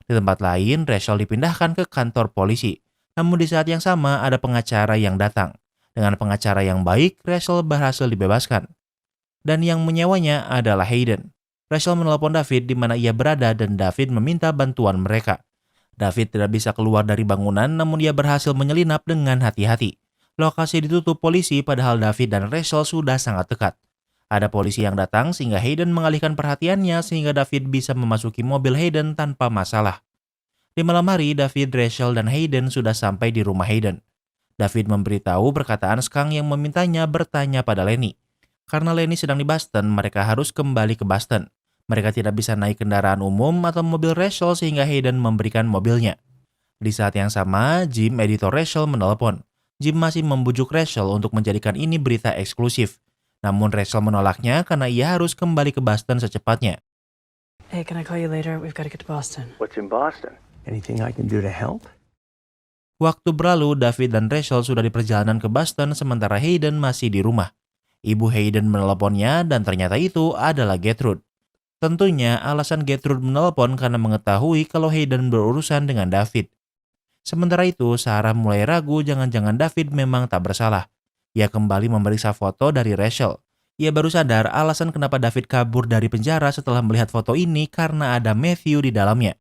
Di tempat lain, Rachel dipindahkan ke kantor polisi. Namun di saat yang sama, ada pengacara yang datang. Dengan pengacara yang baik, Rachel berhasil dibebaskan. Dan yang menyewanya adalah Hayden. Rachel menelepon David di mana ia berada dan David meminta bantuan mereka. David tidak bisa keluar dari bangunan namun ia berhasil menyelinap dengan hati-hati. Lokasi ditutup polisi padahal David dan Rachel sudah sangat dekat. Ada polisi yang datang sehingga Hayden mengalihkan perhatiannya sehingga David bisa memasuki mobil Hayden tanpa masalah. Di malam hari, David, Rachel, dan Hayden sudah sampai di rumah Hayden. David memberitahu perkataan Skunk yang memintanya bertanya pada Lenny. Karena Lenny sedang di Boston, mereka harus kembali ke Boston. Mereka tidak bisa naik kendaraan umum atau mobil Rachel sehingga Hayden memberikan mobilnya. Di saat yang sama, Jim, editor Rachel, menelepon. Jim masih membujuk Rachel untuk menjadikan ini berita eksklusif. Namun Rachel menolaknya karena ia harus kembali ke Boston secepatnya. Hey, can I call you later? We've got to get to Boston. What's in Boston? Anything I can do to help? Waktu berlalu, David dan Rachel sudah di perjalanan ke Boston sementara Hayden masih di rumah. Ibu Hayden meneleponnya dan ternyata itu adalah Gertrude. Tentunya alasan Gertrude menelepon karena mengetahui kalau Hayden berurusan dengan David. Sementara itu, Sarah mulai ragu jangan-jangan David memang tak bersalah. Ia kembali memeriksa foto dari Rachel. Ia baru sadar alasan kenapa David kabur dari penjara setelah melihat foto ini karena ada Matthew di dalamnya.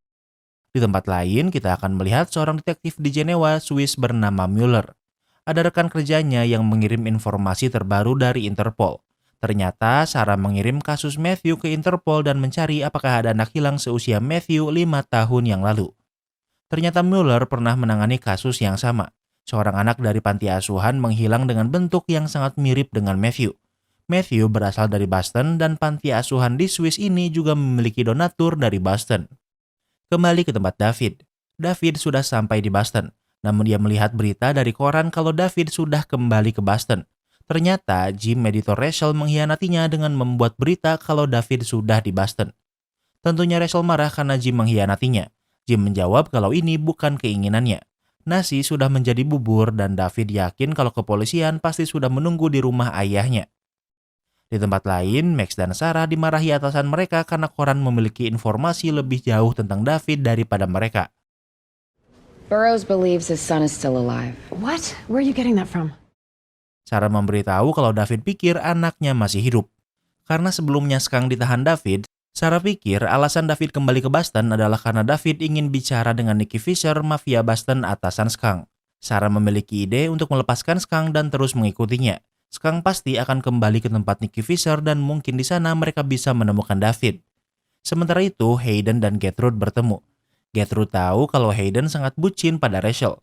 Di tempat lain, kita akan melihat seorang detektif di Jenewa, Swiss bernama Mueller. Ada rekan kerjanya yang mengirim informasi terbaru dari Interpol. Ternyata Sarah mengirim kasus Matthew ke Interpol dan mencari apakah ada anak hilang seusia Matthew 5 tahun yang lalu. Ternyata Mueller pernah menangani kasus yang sama. Seorang anak dari panti asuhan menghilang dengan bentuk yang sangat mirip dengan Matthew. Matthew berasal dari Boston dan panti asuhan di Swiss ini juga memiliki donatur dari Boston. Kembali ke tempat David. David sudah sampai di Boston, namun dia melihat berita dari koran kalau David sudah kembali ke Boston. Ternyata Jim, editor Rachel, mengkhianatinya dengan membuat berita kalau David sudah di Boston. Tentunya Rachel marah karena Jim mengkhianatinya. Jim menjawab kalau ini bukan keinginannya. Nasi sudah menjadi bubur dan David yakin kalau kepolisian pasti sudah menunggu di rumah ayahnya. Di tempat lain, Max dan Sarah dimarahi atasan mereka karena koran memiliki informasi lebih jauh tentang David daripada mereka. Burroughs believes his son is still alive. What? Where are you getting that from? Sarah memberitahu kalau David pikir anaknya masih hidup. Karena sebelumnya Skang ditahan David, Sarah pikir alasan David kembali ke Boston adalah karena David ingin bicara dengan Nicky Fisher, mafia Boston atasan Skang. Sarah memiliki ide untuk melepaskan Skang dan terus mengikutinya. Skang pasti akan kembali ke tempat Nicky Fisher dan mungkin di sana mereka bisa menemukan David. Sementara itu, Hayden dan Gertrude bertemu. Gertrude tahu kalau Hayden sangat bucin pada Rachel.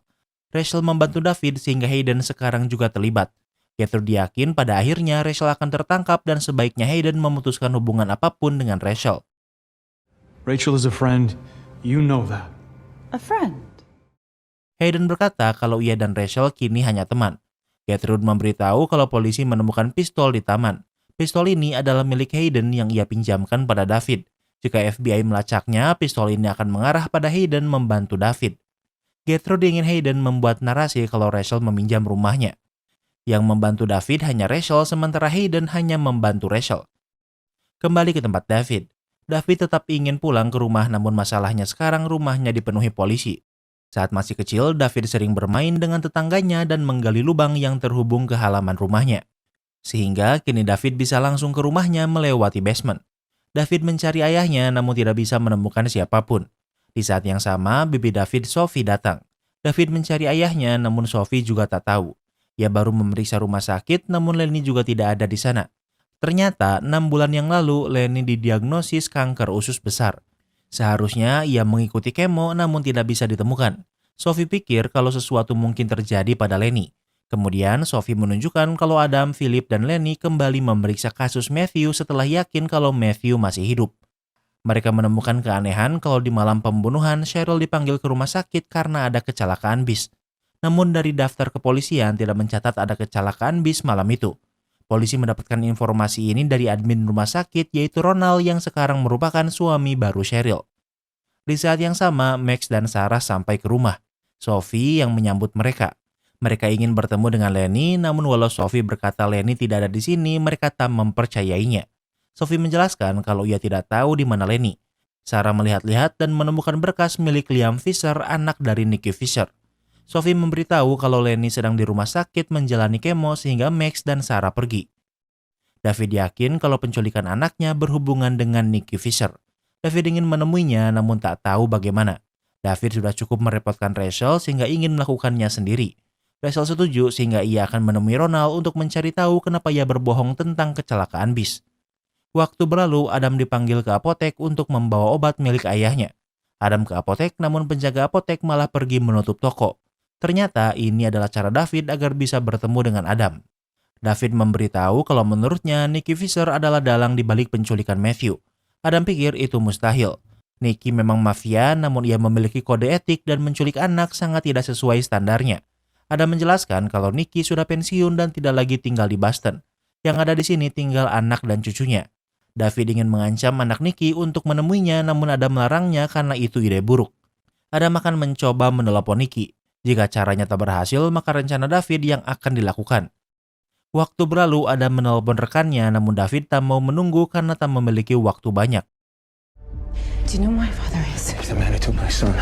Rachel membantu David sehingga Hayden sekarang juga terlibat. Gertrude yakin pada akhirnya Rachel akan tertangkap dan sebaiknya Hayden memutuskan hubungan apapun dengan Rachel. Rachel is a friend. You know that. A friend? Hayden berkata kalau ia dan Rachel kini hanya teman. Gertrude memberitahu kalau polisi menemukan pistol di taman. Pistol ini adalah milik Hayden yang ia pinjamkan pada David. Jika FBI melacaknya, pistol ini akan mengarah pada Hayden membantu David. Gertrude ingin Hayden membuat narasi kalau Rachel meminjam rumahnya. Yang membantu David hanya Rachel, sementara Hayden hanya membantu Rachel. Kembali ke tempat David. David tetap ingin pulang ke rumah, namun masalahnya sekarang rumahnya dipenuhi polisi. Saat masih kecil, David sering bermain dengan tetangganya dan menggali lubang yang terhubung ke halaman rumahnya. Sehingga kini David bisa langsung ke rumahnya melewati basement. David mencari ayahnya namun tidak bisa menemukan siapapun. Di saat yang sama, bibi David, Sophie, datang. David mencari ayahnya namun Sophie juga tak tahu. Ia baru memeriksa rumah sakit namun Lenny juga tidak ada di sana. Ternyata 6 bulan yang lalu Lenny didiagnosis kanker usus besar. Seharusnya ia mengikuti kemo namun tidak bisa ditemukan. Sophie pikir kalau sesuatu mungkin terjadi pada Lenny. Kemudian Sophie menunjukkan kalau Adam, Philip, dan Lenny kembali memeriksa kasus Matthew setelah yakin kalau Matthew masih hidup. Mereka menemukan keanehan kalau di malam pembunuhan Cheryl dipanggil ke rumah sakit karena ada kecelakaan bis. Namun dari daftar kepolisian tidak mencatat ada kecelakaan bis malam itu. Polisi mendapatkan informasi ini dari admin rumah sakit yaitu Ronald yang sekarang merupakan suami baru Cheryl. Di saat yang sama, Max dan Sarah sampai ke rumah. Sophie yang menyambut mereka. Mereka ingin bertemu dengan Lenny, namun walau Sophie berkata Lenny tidak ada di sini, mereka tak mempercayainya. Sophie menjelaskan kalau ia tidak tahu di mana Lenny. Sarah melihat-lihat dan menemukan berkas milik Liam Fisher, anak dari Nicky Fisher. Sophie memberitahu kalau Lenny sedang di rumah sakit menjalani kemo sehingga Max dan Sarah pergi. David yakin kalau penculikan anaknya berhubungan dengan Nicky Fisher. David ingin menemuinya namun tak tahu bagaimana. David sudah cukup merepotkan Rachel sehingga ingin melakukannya sendiri. Rachel setuju sehingga ia akan menemui Ronald untuk mencari tahu kenapa ia berbohong tentang kecelakaan bis. Waktu berlalu, Adam dipanggil ke apotek untuk membawa obat milik ayahnya. Adam ke apotek namun penjaga apotek malah pergi menutup toko. Ternyata ini adalah cara David agar bisa bertemu dengan Adam. David memberitahu kalau menurutnya Nicky Fisher adalah dalang di balik penculikan Matthew. Adam pikir itu mustahil. Nicky memang mafia namun ia memiliki kode etik dan menculik anak sangat tidak sesuai standarnya. Adam menjelaskan kalau Nicky sudah pensiun dan tidak lagi tinggal di Boston. Yang ada di sini tinggal anak dan cucunya. David ingin mengancam anak Nicky untuk menemuinya namun Adam melarangnya karena itu ide buruk. Adam akan mencoba menelepon Nicky. Jika caranya tak berhasil, maka rencana David yang akan dilakukan. Waktu berlalu, Adam menelpon rekannya, namun David tak mau menunggu karena tak memiliki waktu banyak. Do you know who my father is? The man who took my son.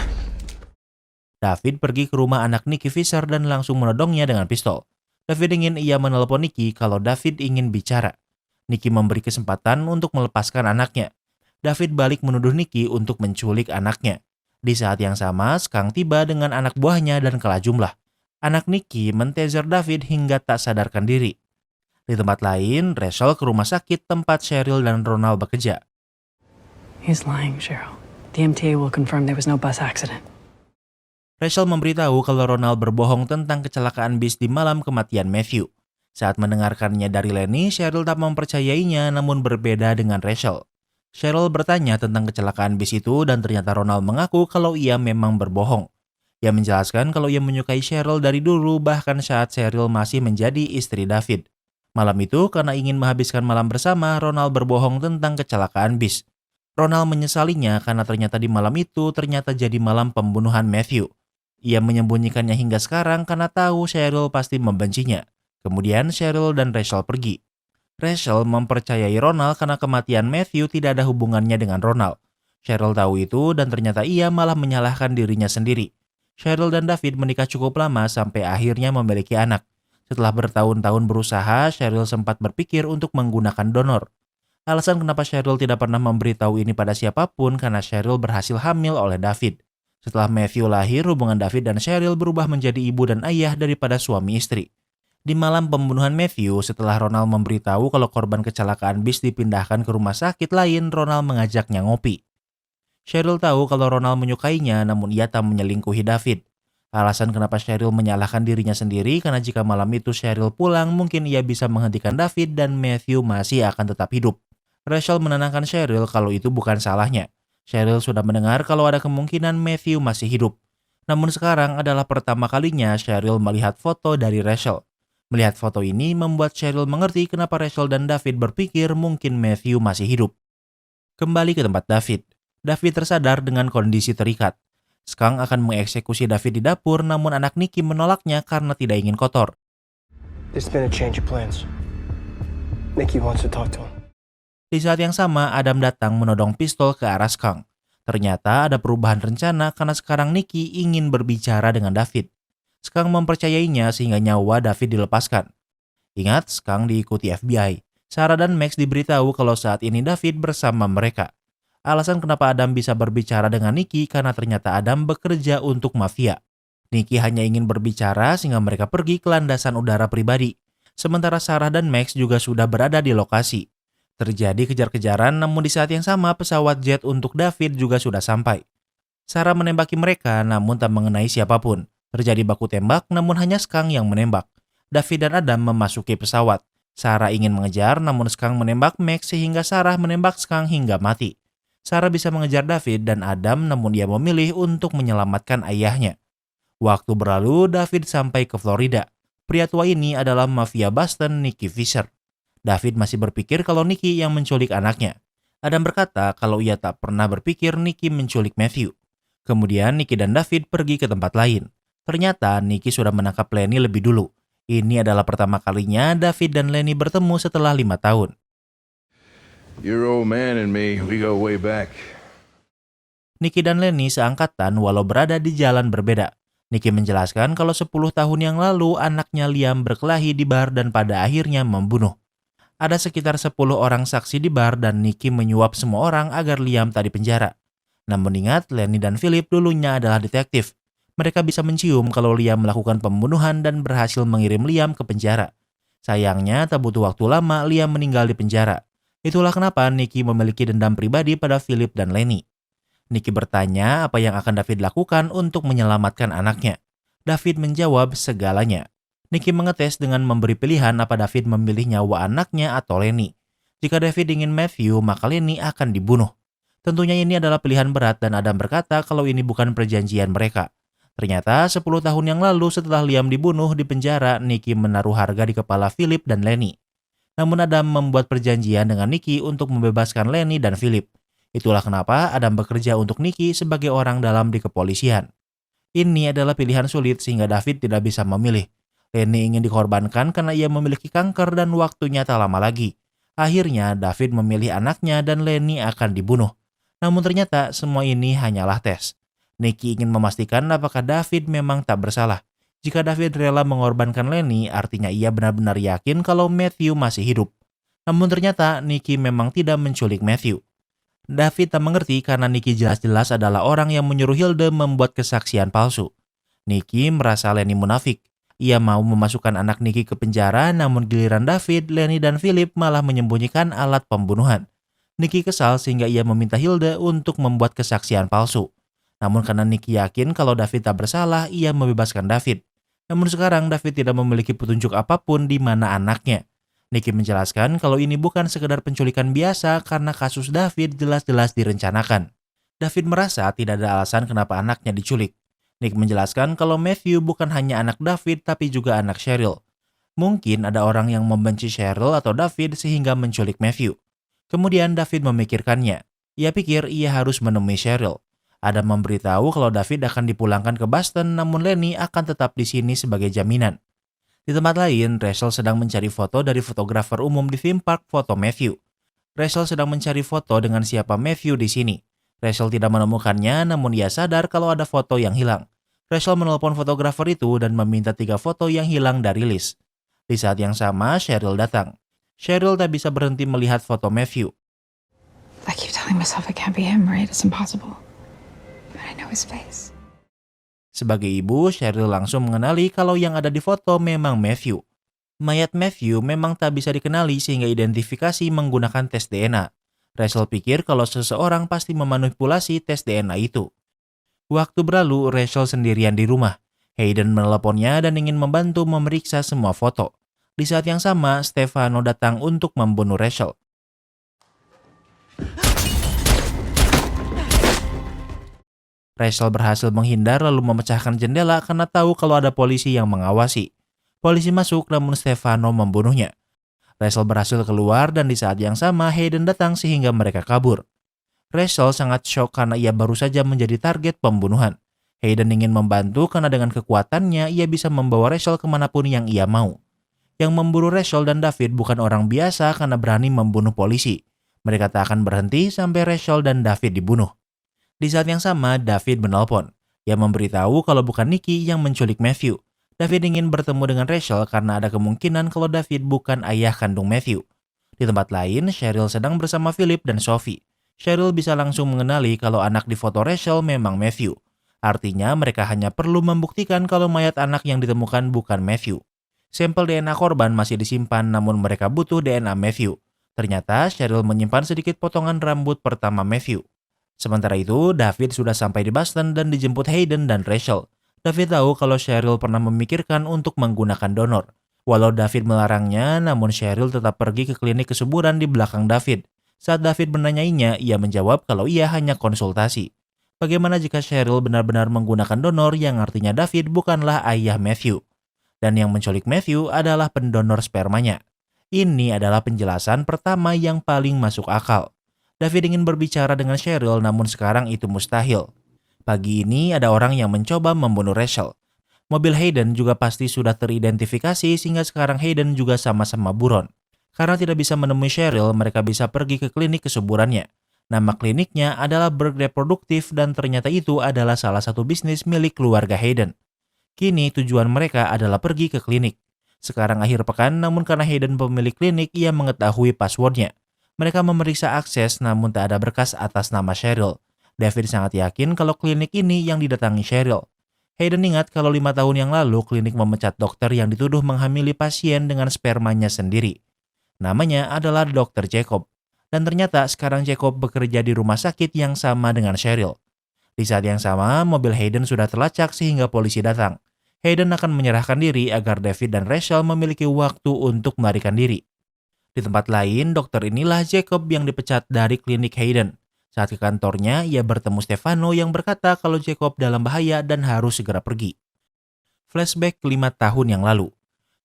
David pergi ke rumah anak Nicky Fisher dan langsung menodongnya dengan pistol. David ingin ia menelpon Nicky kalau David ingin bicara. Nicky memberi kesempatan untuk melepaskan anaknya. David balik menuduh Nicky untuk menculik anaknya. Di saat yang sama, Skang tiba dengan anak buahnya dan kalah jumlah. Anak Nicky mentaser David hingga tak sadarkan diri. Di tempat lain, Rachel ke rumah sakit tempat Cheryl dan Ronald bekerja. He's lying, Cheryl. The MTA will confirm there was no bus accident. Rachel memberitahu kalau Ronald berbohong tentang kecelakaan bis di malam kematian Matthew. Saat mendengarkannya dari Lenny, Cheryl tak mempercayainya namun berbeda dengan Rachel. Cheryl bertanya tentang kecelakaan bis itu dan ternyata Ronald mengaku kalau ia memang berbohong. Ia menjelaskan kalau ia menyukai Cheryl dari dulu bahkan saat Cheryl masih menjadi istri David. Malam itu karena ingin menghabiskan malam bersama, Ronald berbohong tentang kecelakaan bis. Ronald menyesalinya karena ternyata di malam itu ternyata jadi malam pembunuhan Matthew. Ia menyembunyikannya hingga sekarang karena tahu Cheryl pasti membencinya. Kemudian Cheryl dan Rachel pergi. Rachel mempercayai Ronald karena kematian Matthew tidak ada hubungannya dengan Ronald. Cheryl tahu itu dan ternyata ia malah menyalahkan dirinya sendiri. Cheryl dan David menikah cukup lama sampai akhirnya memiliki anak. Setelah bertahun-tahun berusaha, Cheryl sempat berpikir untuk menggunakan donor. Alasan kenapa Cheryl tidak pernah memberitahu ini pada siapapun karena Cheryl berhasil hamil oleh David. Setelah Matthew lahir, hubungan David dan Cheryl berubah menjadi ibu dan ayah daripada suami istri. Di malam pembunuhan Matthew, setelah Ronald memberitahu kalau korban kecelakaan bis dipindahkan ke rumah sakit lain, Ronald mengajaknya ngopi. Cheryl tahu kalau Ronald menyukainya, namun ia tak menyelingkuhi David. Alasan kenapa Cheryl menyalahkan dirinya sendiri karena jika malam itu Cheryl pulang, mungkin ia bisa menghentikan David dan Matthew masih akan tetap hidup. Rachel menenangkan Cheryl kalau itu bukan salahnya. Cheryl sudah mendengar kalau ada kemungkinan Matthew masih hidup. Namun sekarang adalah pertama kalinya Cheryl melihat foto dari Rachel. Melihat foto ini membuat Cheryl mengerti kenapa Rachel dan David berpikir mungkin Matthew masih hidup. Kembali ke tempat David. David tersadar dengan kondisi terikat. Skang akan mengeksekusi David di dapur, namun anak Nicky menolaknya karena tidak ingin kotor. There's been a change of plans. Nikki wants to talk to him. Di saat yang sama, Adam datang menodong pistol ke arah Skang. Ternyata ada perubahan rencana karena sekarang Nicky ingin berbicara dengan David. Skang mempercayainya sehingga nyawa David dilepaskan. Ingat, Skang diikuti FBI. Sarah dan Max diberitahu kalau saat ini David bersama mereka. Alasan kenapa Adam bisa berbicara dengan Nicky karena ternyata Adam bekerja untuk mafia. Nicky hanya ingin berbicara sehingga mereka pergi ke landasan udara pribadi. Sementara Sarah dan Max juga sudah berada di lokasi. Terjadi kejar-kejaran namun di saat yang sama pesawat jet untuk David juga sudah sampai. Sarah menembaki mereka namun tak mengenai siapapun. Terjadi baku tembak namun hanya Skang yang menembak. David dan Adam memasuki pesawat. Sarah ingin mengejar namun Skang menembak Max sehingga Sarah menembak Skang hingga mati. Sarah bisa mengejar David dan Adam namun dia memilih untuk menyelamatkan ayahnya. Waktu berlalu, David sampai ke Florida. Pria tua ini adalah mafia Boston, Nicky Fisher. David masih berpikir kalau Nicky yang menculik anaknya. Adam berkata kalau ia tak pernah berpikir Nicky menculik Matthew. Kemudian Nicky dan David pergi ke tempat lain. Ternyata Nicky sudah menangkap Lenny lebih dulu. Ini adalah pertama kalinya David dan Lenny bertemu setelah 5 tahun. Your old man and me, we go way back. Nicky dan Lenny seangkatan walau berada di jalan berbeda. Nicky menjelaskan kalau 10 tahun yang lalu anaknya Liam berkelahi di bar dan pada akhirnya membunuh. Ada sekitar 10 orang saksi di bar dan Nicky menyuap semua orang agar Liam tak dipenjara. Namun ingat, Lenny dan Philip dulunya adalah detektif. Mereka bisa mencium kalau Liam melakukan pembunuhan dan berhasil mengirim Liam ke penjara. Sayangnya tak butuh waktu lama Liam meninggal di penjara. Itulah kenapa Nicky memiliki dendam pribadi pada Philip dan Lenny. Nicky bertanya apa yang akan David lakukan untuk menyelamatkan anaknya. David menjawab segalanya. Nicky mengetes dengan memberi pilihan apa David memilih nyawa anaknya atau Lenny. Jika David ingin Matthew, maka Lenny akan dibunuh. Tentunya ini adalah pilihan berat dan Adam berkata kalau ini bukan perjanjian mereka. Ternyata 10 tahun yang lalu setelah Liam dibunuh di penjara, Nicky menaruh harga di kepala Philip dan Lenny. Namun Adam membuat perjanjian dengan Nicky untuk membebaskan Lenny dan Philip. Itulah kenapa Adam bekerja untuk Nicky sebagai orang dalam di kepolisian. Ini adalah pilihan sulit sehingga David tidak bisa memilih. Lenny ingin dikorbankan karena ia memiliki kanker dan waktunya tak lama lagi. Akhirnya David memilih anaknya dan Lenny akan dibunuh. Namun ternyata semua ini hanyalah tes. Nicky ingin memastikan apakah David memang tak bersalah. Jika David rela mengorbankan Lenny, artinya ia benar-benar yakin kalau Matthew masih hidup. Namun ternyata Nicky memang tidak menculik Matthew. David tak mengerti karena Nicky jelas-jelas adalah orang yang menyuruh Hilde membuat kesaksian palsu. Nicky merasa Lenny munafik. Ia mau memasukkan anak Nicky ke penjara, namun giliran David, Lenny dan Philip malah menyembunyikan alat pembunuhan. Nicky kesal sehingga ia meminta Hilde untuk membuat kesaksian palsu. Namun karena Nicky yakin kalau David tak bersalah, ia membebaskan David. Namun sekarang David tidak memiliki petunjuk apapun di mana anaknya. Nicky menjelaskan kalau ini bukan sekedar penculikan biasa karena kasus David jelas-jelas direncanakan. David merasa tidak ada alasan kenapa anaknya diculik. Nick menjelaskan kalau Matthew bukan hanya anak David tapi juga anak Cheryl. Mungkin ada orang yang membenci Cheryl atau David sehingga menculik Matthew. Kemudian David memikirkannya. Ia pikir ia harus menemui Cheryl. Adam memberitahu kalau David akan dipulangkan ke Boston namun Lenny akan tetap di sini sebagai jaminan. Di tempat lain, Rachel sedang mencari foto dari fotografer umum di theme park foto Matthew. Rachel sedang mencari foto dengan siapa Matthew di sini. Rachel tidak menemukannya, namun ia sadar kalau ada foto yang hilang. Rachel menelpon fotografer itu dan meminta 3 foto yang hilang dari list. Di saat yang sama, Cheryl datang. Cheryl tak bisa berhenti melihat foto Matthew. I keep telling myself it can't be him, right? It's impossible. But I know his face. Sebagai ibu, Cheryl langsung mengenali kalau yang ada di foto memang Matthew. Mayat Matthew memang tak bisa dikenali sehingga identifikasi menggunakan tes DNA. Rachel pikir kalau seseorang pasti memanipulasi tes DNA itu. Waktu berlalu, Rachel sendirian di rumah. Hayden meneleponnya dan ingin membantu memeriksa semua foto. Di saat yang sama, Stefano datang untuk membunuh Rachel. Rachel berhasil menghindar lalu memecahkan jendela karena tahu kalau ada polisi yang mengawasi. Polisi masuk namun Stefano membunuhnya. Rachel berhasil keluar dan di saat yang sama Hayden datang sehingga mereka kabur. Rachel sangat shock karena ia baru saja menjadi target pembunuhan. Hayden ingin membantu karena dengan kekuatannya ia bisa membawa Rachel kemanapun yang ia mau. Yang memburu Rachel dan David bukan orang biasa karena berani membunuh polisi. Mereka tak akan berhenti sampai Rachel dan David dibunuh. Di saat yang sama David menelpon. Ia memberitahu kalau bukan Nicky yang menculik Matthew. David ingin bertemu dengan Rachel karena ada kemungkinan kalau David bukan ayah kandung Matthew. Di tempat lain, Cheryl sedang bersama Philip dan Sophie. Cheryl bisa langsung mengenali kalau anak di foto Rachel memang Matthew. Artinya mereka hanya perlu membuktikan kalau mayat anak yang ditemukan bukan Matthew. Sampel DNA korban masih disimpan namun mereka butuh DNA Matthew. Ternyata Cheryl menyimpan sedikit potongan rambut pertama Matthew. Sementara itu, David sudah sampai di Boston dan dijemput Hayden dan Rachel. David tahu kalau Cheryl pernah memikirkan untuk menggunakan donor. Walau David melarangnya, namun Cheryl tetap pergi ke klinik kesuburan di belakang David. Saat David menanyainya, ia menjawab kalau ia hanya konsultasi. Bagaimana jika Cheryl benar-benar menggunakan donor yang artinya David bukanlah ayah Matthew? Dan yang menculik Matthew adalah pendonor spermanya. Ini adalah penjelasan pertama yang paling masuk akal. David ingin berbicara dengan Cheryl namun sekarang itu mustahil. Pagi ini ada orang yang mencoba membunuh Rachel. Mobil Hayden juga pasti sudah teridentifikasi sehingga sekarang Hayden juga sama-sama buron. Karena tidak bisa menemui Cheryl, mereka bisa pergi ke klinik kesuburannya. Nama kliniknya adalah Berg Reproduktif dan ternyata itu adalah salah satu bisnis milik keluarga Hayden. Kini tujuan mereka adalah pergi ke klinik. Sekarang akhir pekan, namun karena Hayden pemilik klinik, ia mengetahui passwordnya. Mereka memeriksa akses namun tak ada berkas atas nama Cheryl. David sangat yakin kalau klinik ini yang didatangi Cheryl. Hayden ingat kalau 5 tahun yang lalu klinik memecat dokter yang dituduh menghamili pasien dengan spermanya sendiri. Namanya adalah Dr. Jacob. Dan ternyata sekarang Jacob bekerja di rumah sakit yang sama dengan Cheryl. Di saat yang sama, mobil Hayden sudah terlacak sehingga polisi datang. Hayden akan menyerahkan diri agar David dan Rachel memiliki waktu untuk melarikan diri. Di tempat lain, dokter inilah Jacob yang dipecat dari klinik Hayden. Saat ke kantornya, ia bertemu Stefano yang berkata kalau Jacob dalam bahaya dan harus segera pergi. Flashback 5 tahun yang lalu.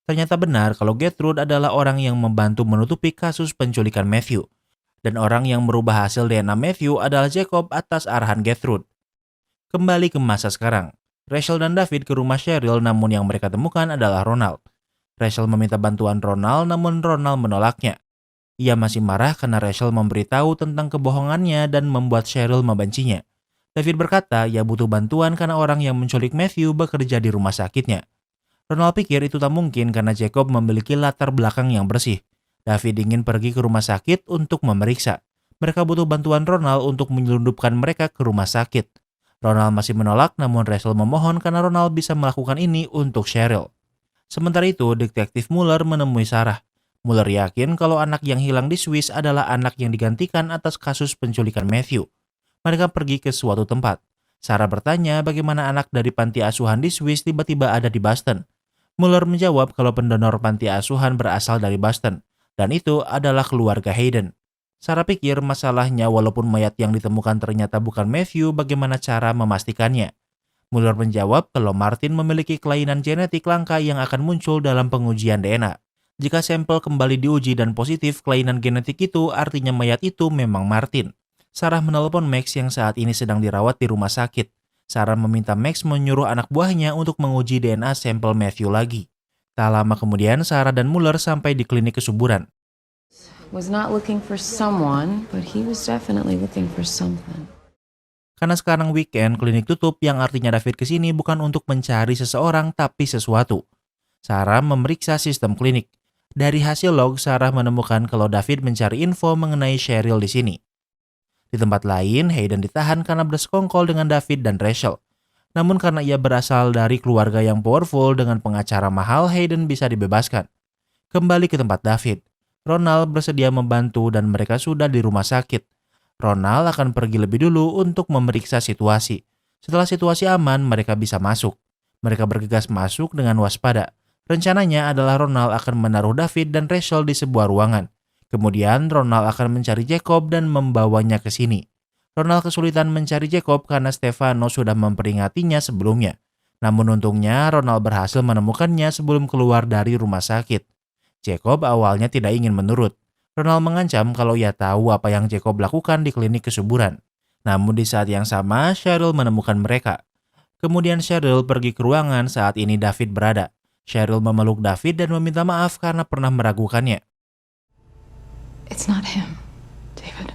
Ternyata benar kalau Gertrude adalah orang yang membantu menutupi kasus penculikan Matthew. Dan orang yang merubah hasil DNA Matthew adalah Jacob atas arahan Gertrude. Kembali ke masa sekarang. Rachel dan David ke rumah Cheryl namun yang mereka temukan adalah Ronald. Rachel meminta bantuan Ronald namun Ronald menolaknya. Ia masih marah karena Rachel memberitahu tentang kebohongannya dan membuat Cheryl membencinya. David berkata ia butuh bantuan karena orang yang menculik Matthew bekerja di rumah sakitnya. Ronald pikir itu tak mungkin karena Jacob memiliki latar belakang yang bersih. David ingin pergi ke rumah sakit untuk memeriksa. Mereka butuh bantuan Ronald untuk menyelundupkan mereka ke rumah sakit. Ronald masih menolak namun Rachel memohon karena Ronald bisa melakukan ini untuk Cheryl. Sementara itu, detektif Mueller menemui Sarah. Mueller yakin kalau anak yang hilang di Swiss adalah anak yang digantikan atas kasus penculikan Matthew. Mereka pergi ke suatu tempat. Sarah bertanya bagaimana anak dari panti asuhan di Swiss tiba-tiba ada di Boston. Mueller menjawab kalau pendonor panti asuhan berasal dari Boston, dan itu adalah keluarga Hayden. Sarah pikir masalahnya walaupun mayat yang ditemukan ternyata bukan Matthew, bagaimana cara memastikannya. Mueller menjawab kalau Martin memiliki kelainan genetik langka yang akan muncul dalam pengujian DNA. Jika sampel kembali diuji dan positif kelainan genetik itu, artinya mayat itu memang Martin. Sarah menelpon Max yang saat ini sedang dirawat di rumah sakit. Sarah meminta Max menyuruh anak buahnya untuk menguji DNA sampel Matthew lagi. Tak lama kemudian, Sarah dan Mueller sampai di klinik kesuburan. Was not looking for someone, but he was definitely looking for something. Karena sekarang weekend, klinik tutup yang artinya David kesini bukan untuk mencari seseorang tapi sesuatu. Sarah memeriksa sistem klinik. Dari hasil log, Sarah menemukan kalau David mencari info mengenai Cheryl di sini. Di tempat lain, Hayden ditahan karena bersekongkol dengan David dan Rachel. Namun karena ia berasal dari keluarga yang powerful dengan pengacara mahal, Hayden bisa dibebaskan. Kembali ke tempat David. Ronald bersedia membantu dan mereka sudah di rumah sakit. Ronald akan pergi lebih dulu untuk memeriksa situasi. Setelah situasi aman, mereka bisa masuk. Mereka bergegas masuk dengan waspada. Rencananya adalah Ronald akan menaruh David dan Rachel di sebuah ruangan. Kemudian Ronald akan mencari Jacob dan membawanya ke sini. Ronald kesulitan mencari Jacob karena Stefano sudah memperingatinya sebelumnya. Namun untungnya Ronald berhasil menemukannya sebelum keluar dari rumah sakit. Jacob awalnya tidak ingin menurut. Ronald mengancam kalau ia tahu apa yang Jacob lakukan di klinik kesuburan. Namun di saat yang sama, Cheryl menemukan mereka. Kemudian Cheryl pergi ke ruangan saat ini David berada. Cheryl memeluk David dan meminta maaf karena pernah meragukannya. It's not him, David.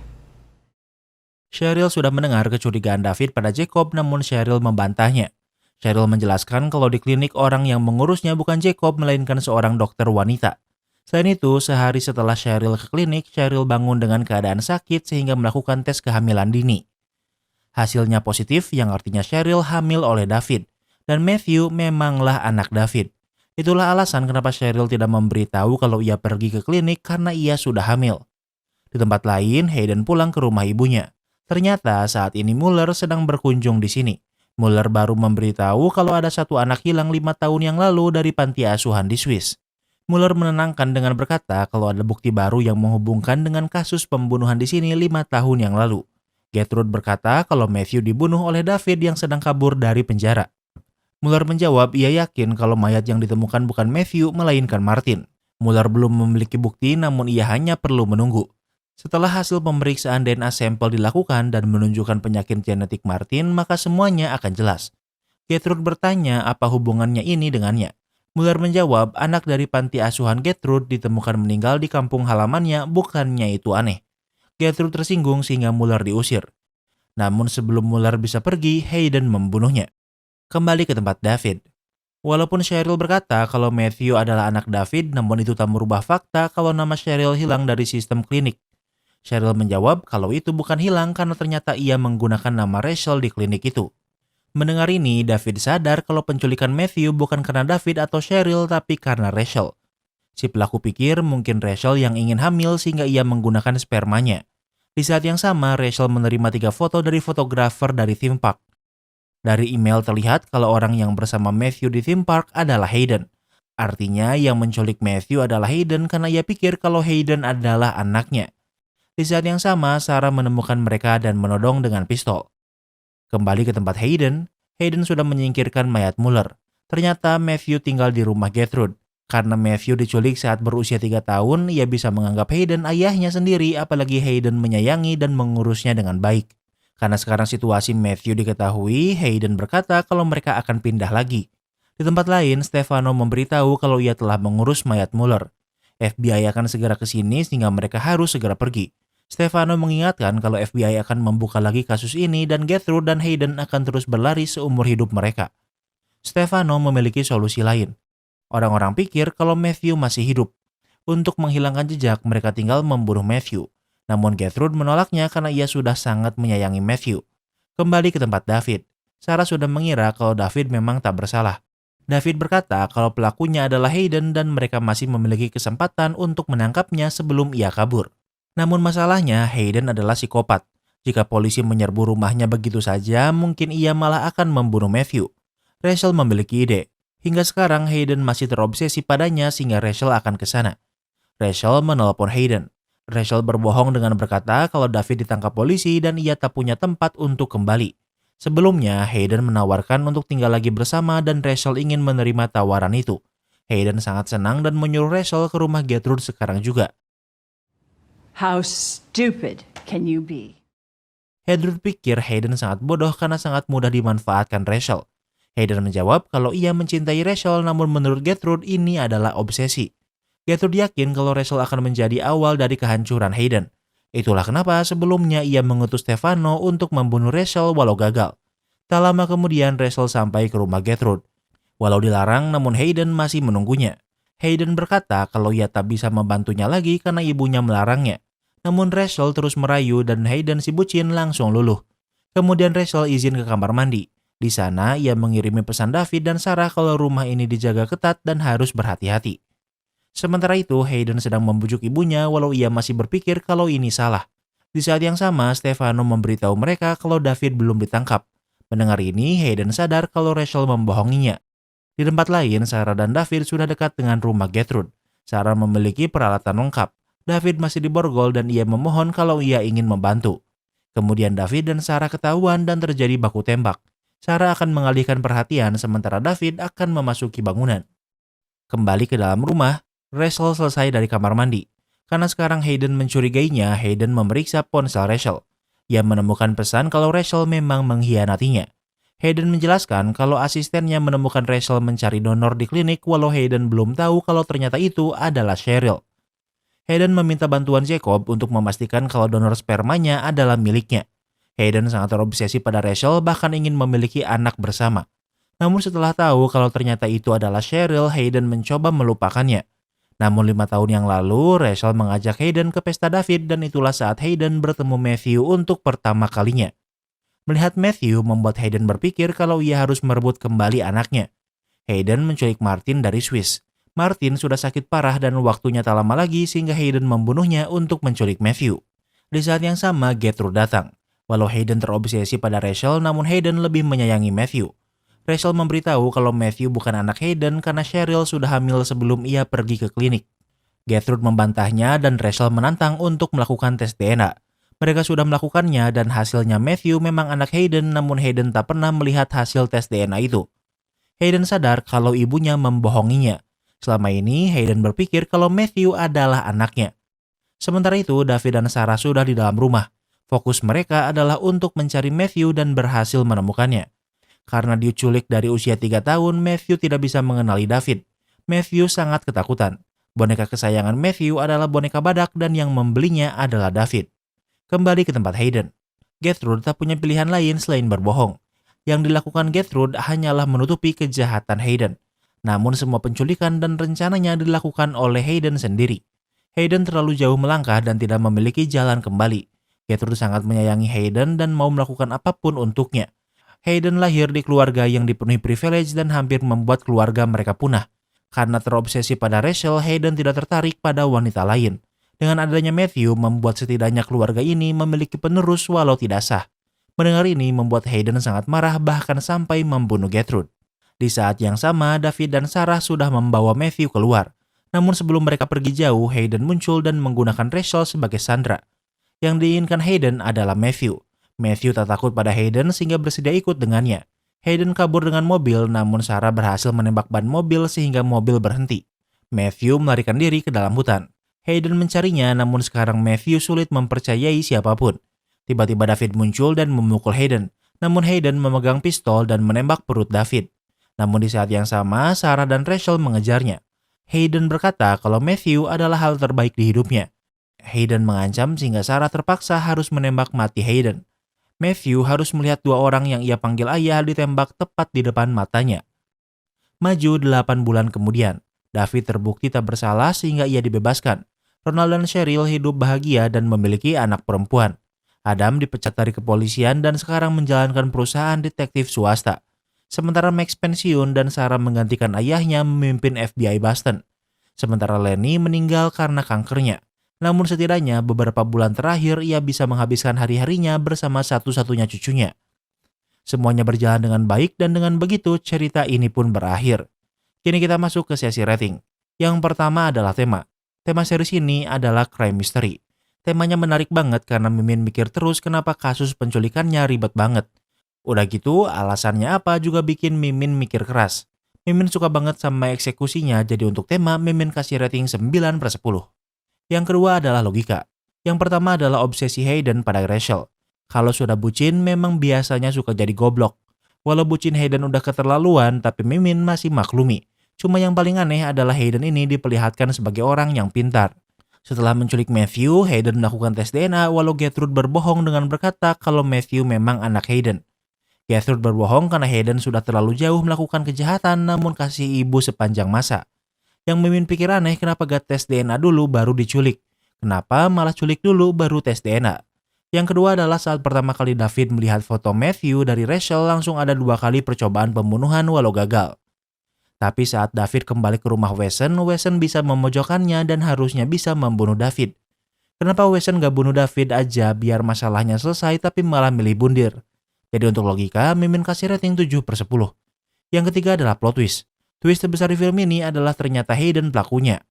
Cheryl sudah mendengar kecurigaan David pada Jacob, namun Cheryl membantahnya. Cheryl menjelaskan kalau di klinik orang yang mengurusnya bukan Jacob, melainkan seorang dokter wanita. Selain itu, sehari setelah Cheryl ke klinik, Cheryl bangun dengan keadaan sakit sehingga melakukan tes kehamilan dini. Hasilnya positif, yang artinya Cheryl hamil oleh David. Dan Matthew memanglah anak David. Itulah alasan kenapa Cheryl tidak memberitahu kalau ia pergi ke klinik karena ia sudah hamil. Di tempat lain, Hayden pulang ke rumah ibunya. Ternyata saat ini Mueller sedang berkunjung di sini. Mueller baru memberitahu kalau ada satu anak hilang 5 tahun yang lalu dari panti asuhan di Swiss. Mueller menenangkan dengan berkata kalau ada bukti baru yang menghubungkan dengan kasus pembunuhan di sini 5 tahun yang lalu. Gertrude berkata kalau Matthew dibunuh oleh David yang sedang kabur dari penjara. Mueller menjawab ia yakin kalau mayat yang ditemukan bukan Matthew melainkan Martin. Mueller belum memiliki bukti namun ia hanya perlu menunggu. Setelah hasil pemeriksaan DNA sampel dilakukan dan menunjukkan penyakit genetik Martin, maka semuanya akan jelas. Gertrude bertanya apa hubungannya ini dengannya. Mueller menjawab anak dari panti asuhan Gertrude ditemukan meninggal di kampung halamannya, bukannya itu aneh. Gertrude tersinggung sehingga Mueller diusir. Namun sebelum Mueller bisa pergi, Hayden membunuhnya. Kembali ke tempat David. Walaupun Cheryl berkata kalau Matthew adalah anak David, namun itu tak merubah fakta kalau nama Cheryl hilang dari sistem klinik. Cheryl menjawab kalau itu bukan hilang karena ternyata ia menggunakan nama Rachel di klinik itu. Mendengar ini, David sadar kalau penculikan Matthew bukan karena David atau Cheryl tapi karena Rachel. Si pelaku pikir mungkin Rachel yang ingin hamil sehingga ia menggunakan spermanya. Di saat yang sama, Rachel menerima 3 foto dari fotografer dari theme park. Dari email terlihat kalau orang yang bersama Matthew di theme park adalah Hayden. Artinya yang menculik Matthew adalah Hayden karena ia pikir kalau Hayden adalah anaknya. Di saat yang sama, Sarah menemukan mereka dan menodong dengan pistol. Kembali ke tempat Hayden, Hayden sudah menyingkirkan mayat Mueller. Ternyata Matthew tinggal di rumah Gertrude. Karena Matthew diculik saat berusia 3 tahun, ia bisa menganggap Hayden ayahnya sendiri, apalagi Hayden menyayangi dan mengurusnya dengan baik. Karena sekarang situasi Matthew diketahui, Hayden berkata kalau mereka akan pindah lagi. Di tempat lain, Stefano memberitahu kalau ia telah mengurus mayat Mueller. FBI akan segera ke sini sehingga mereka harus segera pergi. Stefano mengingatkan kalau FBI akan membuka lagi kasus ini dan Gertrude dan Hayden akan terus berlari seumur hidup mereka. Stefano memiliki solusi lain. Orang-orang pikir kalau Matthew masih hidup. Untuk menghilangkan jejak, mereka tinggal membunuh Matthew. Namun Gertrude menolaknya karena ia sudah sangat menyayangi Matthew. Kembali ke tempat David. Sarah sudah mengira kalau David memang tak bersalah. David berkata kalau pelakunya adalah Hayden dan mereka masih memiliki kesempatan untuk menangkapnya sebelum ia kabur. Namun masalahnya Hayden adalah psikopat. Jika polisi menyerbu rumahnya begitu saja, mungkin ia malah akan membunuh Matthew. Rachel memiliki ide. Hingga sekarang Hayden masih terobsesi padanya sehingga Rachel akan ke sana. Rachel menelpon Hayden. Rachel berbohong dengan berkata kalau David ditangkap polisi dan ia tak punya tempat untuk kembali. Sebelumnya, Hayden menawarkan untuk tinggal lagi bersama dan Rachel ingin menerima tawaran itu. Hayden sangat senang dan menyuruh Rachel ke rumah Gertrude sekarang juga. How stupid can you be? Gertrude pikir Hayden sangat bodoh karena sangat mudah dimanfaatkan Rachel. Hayden menjawab kalau ia mencintai Rachel, namun menurut Gertrude ini adalah obsesi. Gertrude yakin kalau Rachel akan menjadi awal dari kehancuran Hayden. Itulah kenapa sebelumnya ia mengutus Stefano untuk membunuh Rachel walau gagal. Tak lama kemudian Rachel sampai ke rumah Gertrude. Walau dilarang, namun Hayden masih menunggunya. Hayden berkata kalau ia tak bisa membantunya lagi karena ibunya melarangnya. Namun Rachel terus merayu dan Hayden si bucin langsung luluh. Kemudian Rachel izin ke kamar mandi. Di sana ia mengirimi pesan David dan Sarah kalau rumah ini dijaga ketat dan harus berhati-hati. Sementara itu Hayden sedang membujuk ibunya walau ia masih berpikir kalau ini salah. Di saat yang sama Stefano memberitahu mereka kalau David belum ditangkap. Mendengar ini Hayden sadar kalau Rachel membohonginya. Di tempat lain Sarah dan David sudah dekat dengan rumah Gertrude. Sarah memiliki peralatan lengkap. David masih diborgol dan ia memohon kalau ia ingin membantu. Kemudian David dan Sarah ketahuan dan terjadi baku tembak. Sarah akan mengalihkan perhatian sementara David akan memasuki bangunan. Kembali ke dalam rumah, Rachel selesai dari kamar mandi. Karena sekarang Hayden mencurigainya, Hayden memeriksa ponsel Rachel. Ia menemukan pesan kalau Rachel memang mengkhianatinya. Hayden menjelaskan kalau asistennya menemukan Rachel mencari donor di klinik walau Hayden belum tahu kalau ternyata itu adalah Cheryl. Hayden meminta bantuan Jacob untuk memastikan kalau donor spermanya adalah miliknya. Hayden sangat terobsesi pada Rachel bahkan ingin memiliki anak bersama. Namun setelah tahu kalau ternyata itu adalah Cheryl, Hayden mencoba melupakannya. Namun 5 tahun yang lalu, Rachel mengajak Hayden ke pesta David dan itulah saat Hayden bertemu Matthew untuk pertama kalinya. Melihat Matthew membuat Hayden berpikir kalau ia harus merebut kembali anaknya. Hayden menculik Martin dari Swiss. Martin sudah sakit parah dan waktunya tak lama lagi sehingga Hayden membunuhnya untuk menculik Matthew. Di saat yang sama, Gertrude datang. Walau Hayden terobsesi pada Rachel, namun Hayden lebih menyayangi Matthew. Rachel memberitahu kalau Matthew bukan anak Hayden karena Cheryl sudah hamil sebelum ia pergi ke klinik. Gertrude membantahnya dan Rachel menantang untuk melakukan tes DNA. Mereka sudah melakukannya dan hasilnya Matthew memang anak Hayden, namun Hayden tak pernah melihat hasil tes DNA itu. Hayden sadar kalau ibunya membohonginya. Selama ini Hayden berpikir kalau Matthew adalah anaknya. Sementara itu David dan Sarah sudah di dalam rumah. Fokus mereka adalah untuk mencari Matthew dan berhasil menemukannya. Karena diculik dari usia 3 tahun, Matthew tidak bisa mengenali David. Matthew sangat ketakutan. Boneka kesayangan Matthew adalah boneka badak dan yang membelinya adalah David. Kembali ke tempat Hayden. Gertrude tak punya pilihan lain selain berbohong. Yang dilakukan Gertrude hanyalah menutupi kejahatan Hayden. Namun semua penculikan dan rencananya dilakukan oleh Hayden sendiri. Hayden terlalu jauh melangkah dan tidak memiliki jalan kembali. Gertrude sangat menyayangi Hayden dan mau melakukan apapun untuknya. Hayden lahir di keluarga yang dipenuhi privilege dan hampir membuat keluarga mereka punah. Karena terobsesi pada Rachel, Hayden tidak tertarik pada wanita lain. Dengan adanya Matthew, membuat setidaknya keluarga ini memiliki penerus walau tidak sah. Mendengar ini membuat Hayden sangat marah bahkan sampai membunuh Gertrude. Di saat yang sama, David dan Sarah sudah membawa Matthew keluar. Namun sebelum mereka pergi jauh, Hayden muncul dan menggunakan Rachel sebagai Sandra. Yang diinginkan Hayden adalah Matthew. Matthew tak takut pada Hayden sehingga bersedia ikut dengannya. Hayden kabur dengan mobil, namun Sarah berhasil menembak ban mobil sehingga mobil berhenti. Matthew melarikan diri ke dalam hutan. Hayden mencarinya, namun sekarang Matthew sulit mempercayai siapapun. Tiba-tiba David muncul dan memukul Hayden. Namun Hayden memegang pistol dan menembak perut David. Namun di saat yang sama, Sarah dan Rachel mengejarnya. Hayden berkata kalau Matthew adalah hal terbaik di hidupnya. Hayden mengancam sehingga Sarah terpaksa harus menembak mati Hayden. Matthew harus melihat 2 orang yang ia panggil ayah ditembak tepat di depan matanya. Maju 8 bulan kemudian, David terbukti tak bersalah sehingga ia dibebaskan. Ronald dan Cheryl hidup bahagia dan memiliki anak perempuan. Adam dipecat dari kepolisian dan sekarang menjalankan perusahaan detektif swasta. Sementara Max pensiun dan Sarah menggantikan ayahnya memimpin FBI Boston. Sementara Lenny meninggal karena kankernya. Namun setidaknya beberapa bulan terakhir ia bisa menghabiskan hari-harinya bersama satu-satunya cucunya. Semuanya berjalan dengan baik dan dengan begitu cerita ini pun berakhir. Kini kita masuk ke sesi rating. Yang pertama adalah tema. Tema series ini adalah crime mystery. Temanya menarik banget karena Mimin mikir terus kenapa kasus penculikannya ribet banget. Udah gitu alasannya apa juga bikin Mimin mikir keras. Mimin suka banget sama eksekusinya, jadi untuk tema Mimin kasih rating 9/10. Yang kedua adalah logika. Yang pertama adalah obsesi Hayden pada Rachel. Kalau sudah bucin memang biasanya suka jadi goblok. Walau bucin Hayden udah keterlaluan, tapi Mimin masih maklumi. Cuma yang paling aneh adalah Hayden ini diperlihatkan sebagai orang yang pintar. Setelah menculik Matthew, Hayden melakukan tes DNA walau Gertrude berbohong dengan berkata kalau Matthew memang anak Hayden. Gertrude berbohong karena Hayden sudah terlalu jauh melakukan kejahatan namun kasih ibu sepanjang masa. Yang Mimin pikir aneh kenapa gak tes DNA dulu baru diculik. Kenapa malah culik dulu baru tes DNA. Yang kedua adalah saat pertama kali David melihat foto Matthew dari Rachel langsung ada 2 kali percobaan pembunuhan walau gagal. Tapi saat David kembali ke rumah Wesson bisa memojokkannya dan harusnya bisa membunuh David. Kenapa Wesson gak bunuh David aja biar masalahnya selesai tapi malah milih bundir? Jadi untuk logika, Mimin kasih rating 7/10. Yang ketiga adalah plot twist. Twist terbesar di film ini adalah ternyata Hayden pelakunya.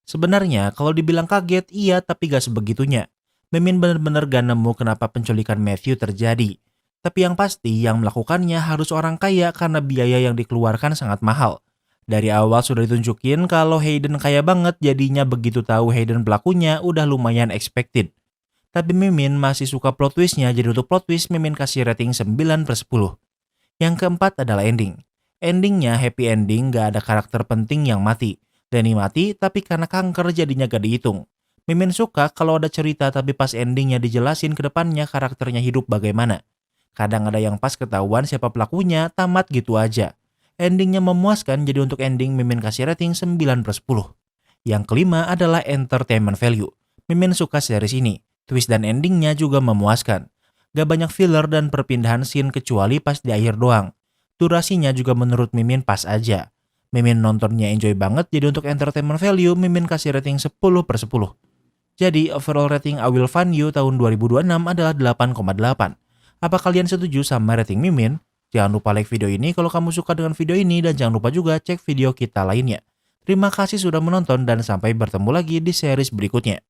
Sebenarnya kalau dibilang kaget, iya tapi gak sebegitunya. Mimin benar-benar gak nemu kenapa penculikan Matthew terjadi. Tapi yang pasti yang melakukannya harus orang kaya karena biaya yang dikeluarkan sangat mahal. Dari awal sudah ditunjukin kalau Hayden kaya banget, jadinya begitu tahu Hayden pelakunya udah lumayan expected. Tapi Mimin masih suka plot twistnya, jadi untuk plot twist Mimin kasih rating 9/10. Yang keempat adalah ending. Endingnya happy ending, gak ada karakter penting yang mati. Danny mati tapi karena kanker jadinya gak dihitung. Mimin suka kalau ada cerita tapi pas endingnya dijelasin ke depannya karakternya hidup bagaimana. Kadang ada yang pas ketahuan siapa pelakunya, tamat gitu aja. Endingnya memuaskan, jadi untuk ending Mimin kasih rating 9/10. Yang kelima adalah entertainment value. Mimin suka series ini. Twist dan endingnya juga memuaskan. Gak banyak filler dan perpindahan scene kecuali pas di akhir doang. Durasinya juga menurut Mimin pas aja. Mimin nontonnya enjoy banget, jadi untuk entertainment value Mimin kasih rating 10/10. Jadi overall rating I Will Find You tahun 2026 adalah 8,8. Apa kalian setuju sama rating Mimin? Jangan lupa like video ini kalau kamu suka dengan video ini dan jangan lupa juga cek video kita lainnya. Terima kasih sudah menonton dan sampai bertemu lagi di series berikutnya.